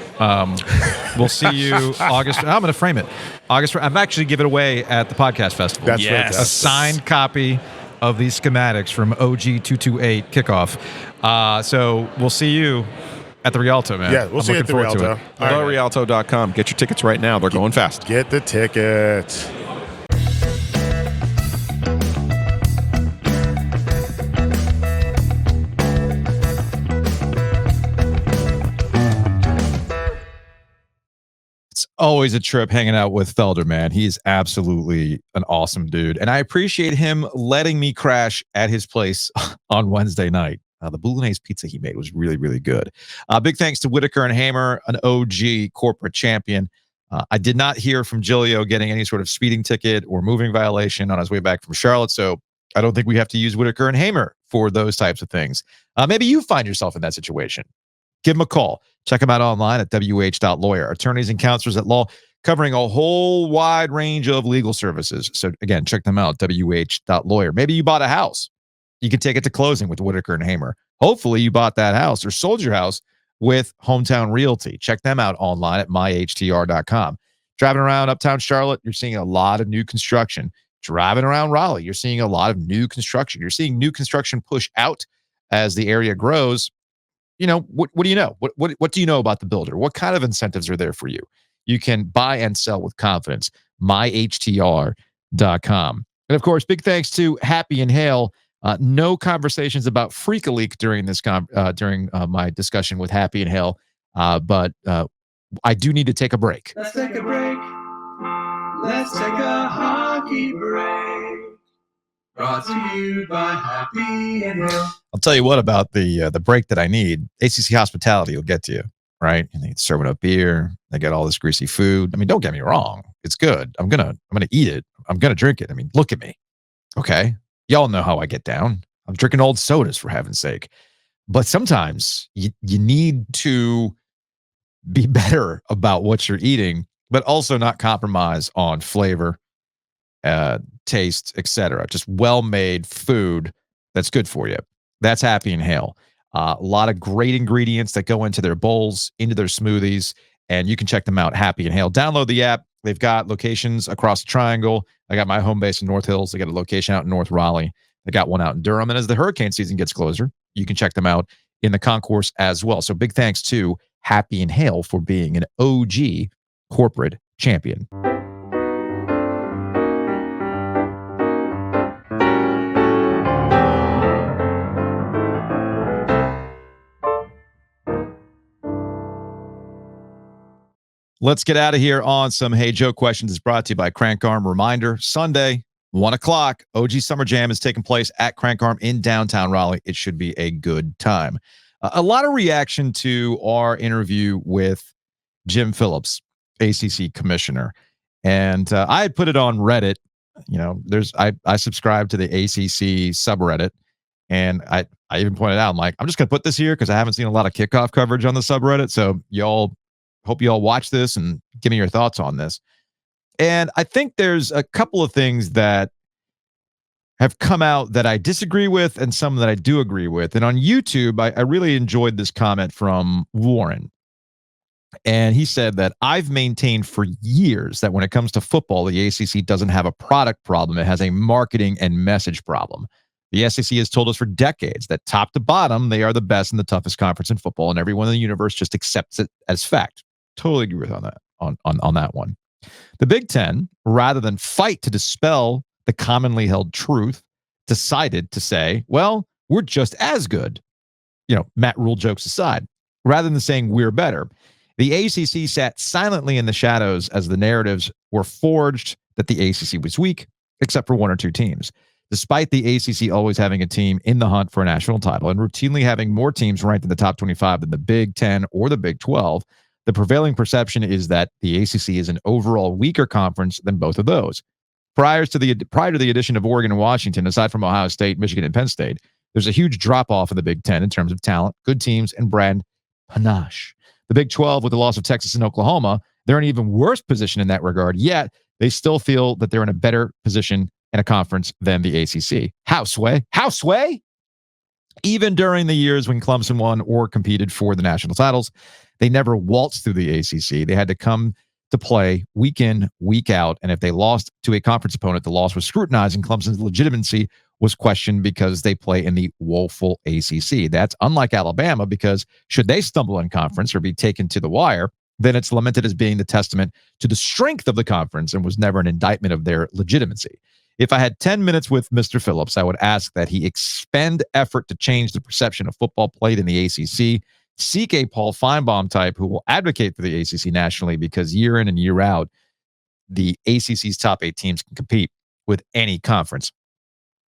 We'll see you August. I'm going to frame it. I'm actually giving it away at the podcast festival. That's fantastic. A signed copy of these schematics from OG230 kickoff. So we'll see you at the Rialto, man. Yeah, we'll see you at the Rialto. GoRialto.com. Get your tickets right now. They're going fast. Get the tickets. It's always a trip hanging out with Felder, man. He's absolutely an awesome dude. And I appreciate him letting me crash at his place on Wednesday night. The Bolognese pizza he made was really, really good. Big thanks to Whitaker and Hamer, an OG corporate champion. I did not hear from Giglio getting any sort of speeding ticket or moving violation on his way back from Charlotte, so I don't think we have to use Whitaker and Hamer for those types of things. Maybe you find yourself in that situation. Give them a call. Check them out online at wh.lawyer. Attorneys and counselors at law covering a whole wide range of legal services. So again, check them out, wh.lawyer. Maybe you bought a house. You can take it to closing with Whitaker and Hamer. Hopefully you bought that house or sold your house with Hometown Realty. Check them out online at myhtr.com. Driving around uptown Charlotte, you're seeing a lot of new construction. Driving around Raleigh, you're seeing a lot of new construction. You're seeing new construction push out as the area grows. What do you know? What do you know about the builder? What kind of incentives are there for you? You can buy and sell with confidence. myhtr.com. And of course, big thanks to Happy and Hale. No conversations about Freak a Leak during this during my discussion with Happy and Hale, but I do need to take a break. Let's take a break. Let's take a hockey break. Brought to you by Happy and Hale. I'll tell you what about the break that I need. ACC Hospitality will get to you, right? And they serving up beer. They got all this greasy food. I mean, don't get me wrong. It's good. I'm gonna eat it. I'm gonna drink it. I mean, look at me. Okay. Y'all know how I get down. I'm drinking old sodas, for heaven's sake. But sometimes you need to be better about what you're eating, but also not compromise on flavor, taste, etc. Just well-made food that's good for you. That's Happy and Hale. A lot of great ingredients that go into their bowls, into their smoothies, and you can check them out, Happy and Hale. Download the app. They've got locations across the triangle. I got my home base in North Hills. They got a location out in North Raleigh. They got one out in Durham. And as the hurricane season gets closer, you can check them out in the concourse as well. So big thanks to Happy and Hale for being an OG corporate champion. Let's get out of here on some Hey Joe questions. It's brought to you by Crank Arm. Reminder, Sunday, 1 o'clock, OG Summer Jam is taking place at Crank Arm in downtown Raleigh. It should be a good time. A lot of reaction to our interview with Jim Phillips, ACC commissioner. And I had put it on Reddit. I subscribe to the ACC subreddit. And I even pointed out, I'm like, I'm just going to put this here because I haven't seen a lot of kickoff coverage on the subreddit. So hope you all watch this and give me your thoughts on this. And I think there's a couple of things that have come out that I disagree with and some that I do agree with. And on YouTube, I really enjoyed this comment from Warren. And he said that I've maintained for years that when it comes to football, the ACC doesn't have a product problem. It has a marketing and message problem. The SEC has told us for decades that top to bottom, they are the best and the toughest conference in football, and everyone in the universe just accepts it as fact. Totally agree with on that one. The Big Ten, rather than fight to dispel the commonly held truth, decided to say, well, we're just as good. Matt Rule jokes aside, rather than saying we're better. The ACC sat silently in the shadows as the narratives were forged that the ACC was weak, except for one or two teams. Despite the ACC always having a team in the hunt for a national title and routinely having more teams ranked in the top 25 than the Big Ten or the Big 12, the prevailing perception is that the ACC is an overall weaker conference than both of those. Prior to the addition of Oregon and Washington, aside from Ohio State, Michigan, and Penn State, there's a huge drop-off in the Big Ten in terms of talent, good teams, and brand panache. The Big 12, with the loss of Texas and Oklahoma, they're in an even worse position in that regard, yet they still feel that they're in a better position in a conference than the ACC. Houseway! Even during the years when Clemson won or competed for the national titles, they never waltzed through the ACC. They had to come to play week in, week out. And if they lost to a conference opponent, the loss was scrutinized and Clemson's legitimacy was questioned because they play in the woeful ACC. That's unlike Alabama, because should they stumble in conference or be taken to the wire, then it's lamented as being the testament to the strength of the conference and was never an indictment of their legitimacy. If I had 10 minutes with Mr. Phillips, I would ask that he expend effort to change the perception of football played in the ACC, seek a Paul Feinbaum type who will advocate for the ACC nationally, because year in and year out, the ACC's top 8 teams can compete with any conference.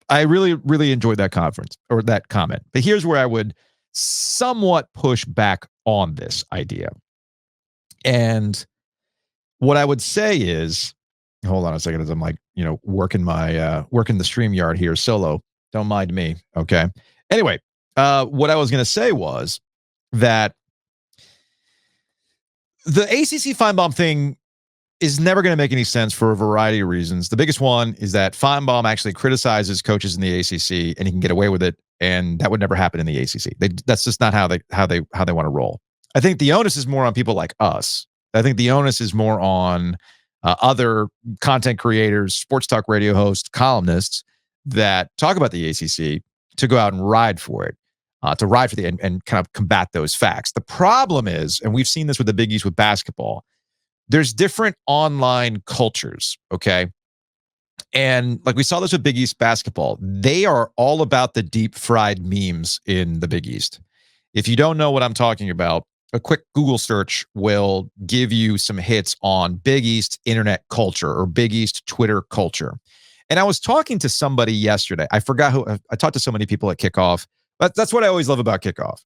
I really, really enjoyed that comment. But here's where I would somewhat push back on this idea. And what I would say is, hold on a second as I'm working the StreamYard here solo. Don't mind me. Okay. Anyway, what I was going to say was that the ACC Feinbaum thing is never going to make any sense for a variety of reasons. The biggest one is that Feinbaum actually criticizes coaches in the ACC and he can get away with it. And that would never happen in the ACC. That's just not how they want to roll. I think the onus is more on people like us. I think the onus is more on other content creators, sports talk radio hosts, columnists that talk about the ACC to go out and ride for it, to ride for the and kind of combat those facts. The problem is, and we've seen this with the Big East with basketball, there's different online cultures, okay? And like we saw this with Big East basketball, they are all about the deep fried memes in the Big East. If you don't know what I'm talking about, a quick Google search will give you some hits on Big East internet culture or Big East Twitter culture. And I was talking to somebody yesterday. I forgot who. I talked to so many people at kickoff. But that's what I always love about kickoff.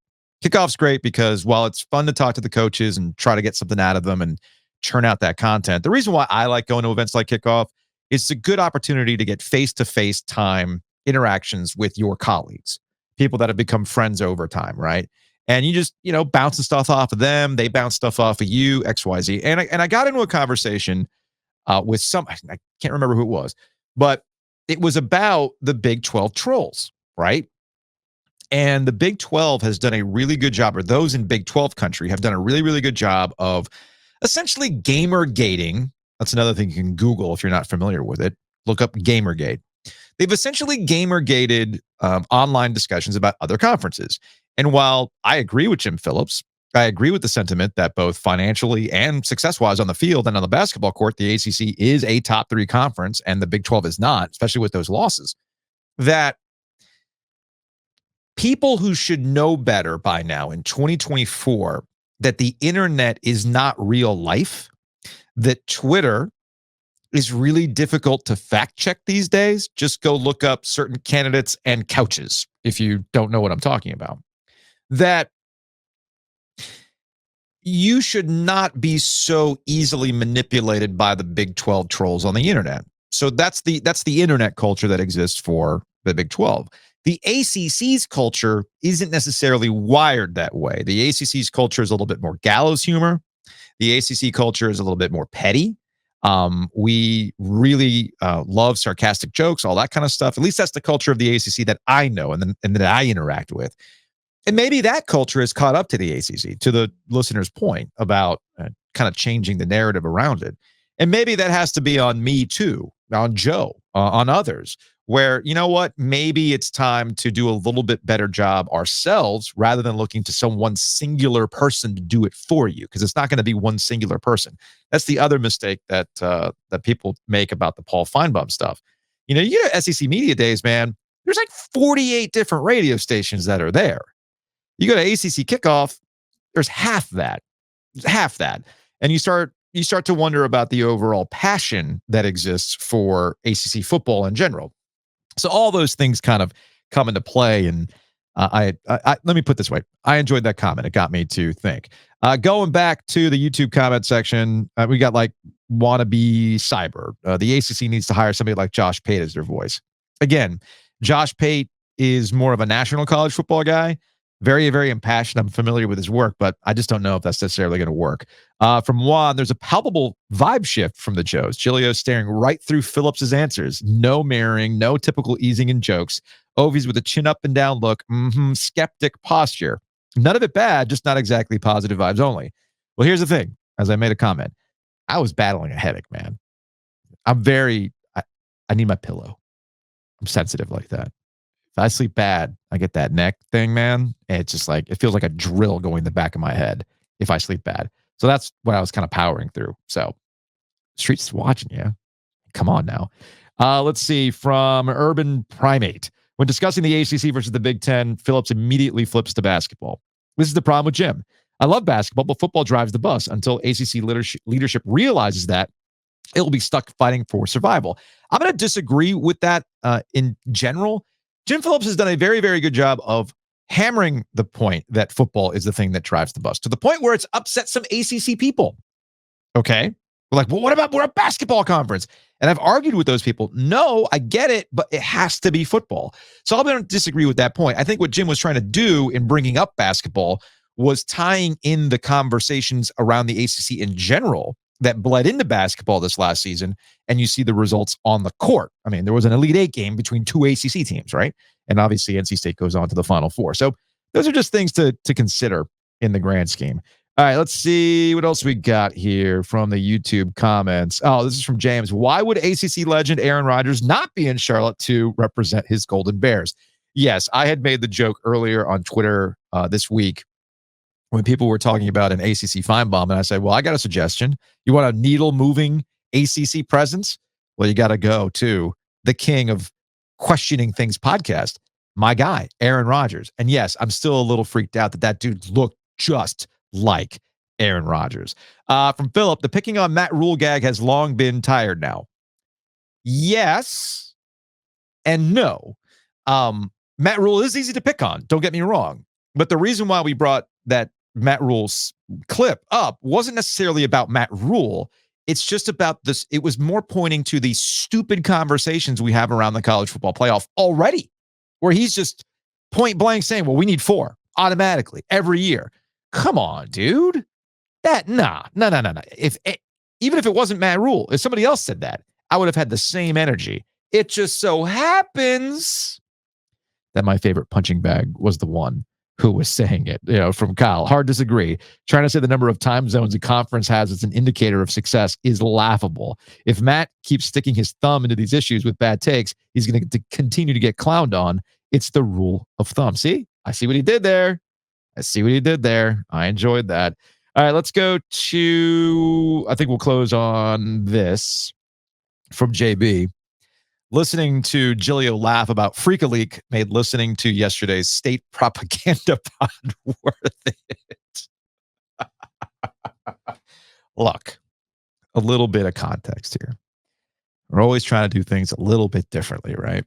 Kickoff's great because while it's fun to talk to the coaches and try to get something out of them and churn out that content, the reason why I like going to events like kickoff is it's a good opportunity to get face-to-face time interactions with your colleagues, people that have become friends over time, right? And you just, bouncing stuff off of them. They bounce stuff off of you, XYZ. And I got into a conversation with I can't remember who it was, but it was about the Big 12 trolls, right? And the Big 12 has done a really good job, or those in Big 12 country have done a really, really good job of essentially gamergating. That's another thing you can Google if you're not familiar with it. Look up Gamergate. They've essentially gamergated online discussions about other conferences. And while I agree with Jim Phillips, I agree with the sentiment that both financially and success-wise on the field and on the basketball court, the ACC is a top 3 conference and the Big 12 is not, especially with those losses, that people who should know better by now in 2024 that the internet is not real life, that Twitter is really difficult to fact check these days. Just go look up certain candidates and couches if you don't know what I'm talking about. That you should not be so easily manipulated by the Big 12 trolls on the internet. So that's the internet culture that exists for the Big 12. The ACC's culture isn't necessarily wired that way. The ACC's culture is a little bit more gallows humor. The ACC culture is a little bit more petty. We really love sarcastic jokes, all that kind of stuff. At least that's the culture of the ACC that I know and that I interact with. And maybe that culture has caught up to the ACC, to the listener's point about kind of changing the narrative around it. And maybe that has to be on me too, on Joe, on others, where, you know what, maybe it's time to do a little bit better job ourselves rather than looking to some one singular person to do it for you, because it's not going to be one singular person. That's the other mistake that that people make about the Paul Feinbaum stuff. You get at SEC Media Days, man, there's like 48 different radio stations that are there. You go to ACC Kickoff, there's half that. And you start to wonder about the overall passion that exists for ACC football in general. So all those things kind of come into play. And I let me put it this way. I enjoyed that comment. It got me to think. Going back to the YouTube comment section, we got like wannabe cyber. The ACC needs to hire somebody like Josh Pate as their voice. Again, Josh Pate is more of a national college football guy. Very, very impassioned. I'm familiar with his work, but I just don't know if that's necessarily going to work. From Juan, there's a palpable vibe shift from the Joes. Giglio staring right through Phillips's answers. No mirroring, no typical easing in jokes. Ovies with a chin up and down look. Skeptic posture. None of it bad, just not exactly positive vibes only. Well, here's the thing. As I made a comment, I was battling a headache, man. I need my pillow. I'm sensitive like that. If I sleep bad, I get that neck thing, man. And it's just like, it feels like a drill going in the back of my head if I sleep bad. So that's what I was kind of powering through. So Street's watching you. Come on now. Let's see, from Urban Primate. When discussing the ACC versus the Big Ten, Phillips immediately flips to basketball. This is the problem with Jim. I love basketball, but football drives the bus. Until ACC leadership realizes that, it will be stuck fighting for survival. I'm going to disagree with that in general. Jim Phillips has done a very, very good job of hammering the point that football is the thing that drives the bus, to the point where it's upset some ACC people. Okay? We're like, well, what about we're a basketball conference? And I've argued with those people. No, I get it, but it has to be football. So I'm going to disagree with that point. I think what Jim was trying to do in bringing up basketball was tying in the conversations around the ACC in general that bled into basketball this last season, and you see the results on the court. I mean, there was an Elite Eight game between 2 ACC teams, right? And obviously NC State goes on to the Final Four. So those are just things to consider. in the grand scheme. All right, let's see what else we got here from the YouTube comments. Oh, this is from James. Why would ACC legend Aaron Rodgers not be in Charlotte to represent his Golden Bears? Yes, I had made the joke earlier on Twitter this week when people were talking about an ACC fine bomb, and I said, well, I got a suggestion. You want a needle-moving ACC presence? Well, you got to go to the king of questioning things podcast, my guy, Aaron Rodgers. And yes, I'm still a little freaked out that dude looked just like Aaron Rodgers. From Philip, the picking on Matt Rule gag has long been tired now. Yes and no. Matt Rule is easy to pick on. Don't get me wrong. But the reason why we brought that Matt Rule's clip up wasn't necessarily about Matt Rule. It's just about this. It was more pointing to the stupid conversations we have around the college football playoff already, where he's just point blank saying, well, we need 4 automatically every year. Come on, dude. No. Even if it wasn't Matt Rule, if somebody else said that, I would have had the same energy. It just so happens that my favorite punching bag was the one who was saying it, from Kyle. Hard disagree. Trying to say the number of time zones a conference has as an indicator of success is laughable. If Matt keeps sticking his thumb into these issues with bad takes, he's going to continue to get clowned on. It's the rule of thumb. See? I see what he did there. I enjoyed that. All right, let's go to, I think we'll close on this from JB. Listening to Giglio laugh about Freak-a-Leak made listening to yesterday's state propaganda pod worth it. Look, a little bit of context here. We're always trying to do things a little bit differently, right?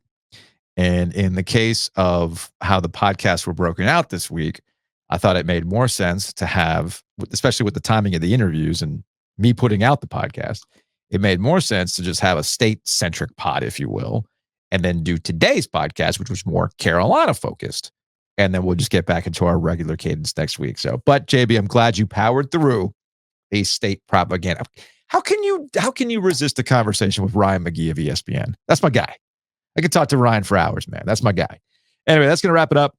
And in the case of how the podcasts were broken out this week, I thought it made more sense to have, especially with the timing of the interviews and me putting out the podcast, it made more sense to just have a state-centric pod, if you will, and then do today's podcast, which was more Carolina-focused. And then we'll just get back into our regular cadence next week. But JB, I'm glad you powered through a state propaganda. How can you resist a conversation with Ryan McGee of ESPN? That's my guy. I could talk to Ryan for hours, man. That's my guy. Anyway, that's going to wrap it up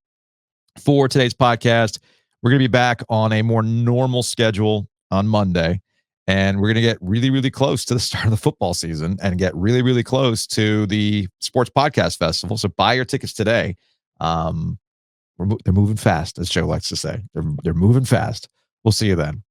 for today's podcast. We're going to be back on a more normal schedule on Monday. And we're going to get really, really close to the start of the football season and get really, really close to the Sports Podcast Festival. So buy your tickets today. They're moving fast, as Joe likes to say. They're moving fast. We'll see you then.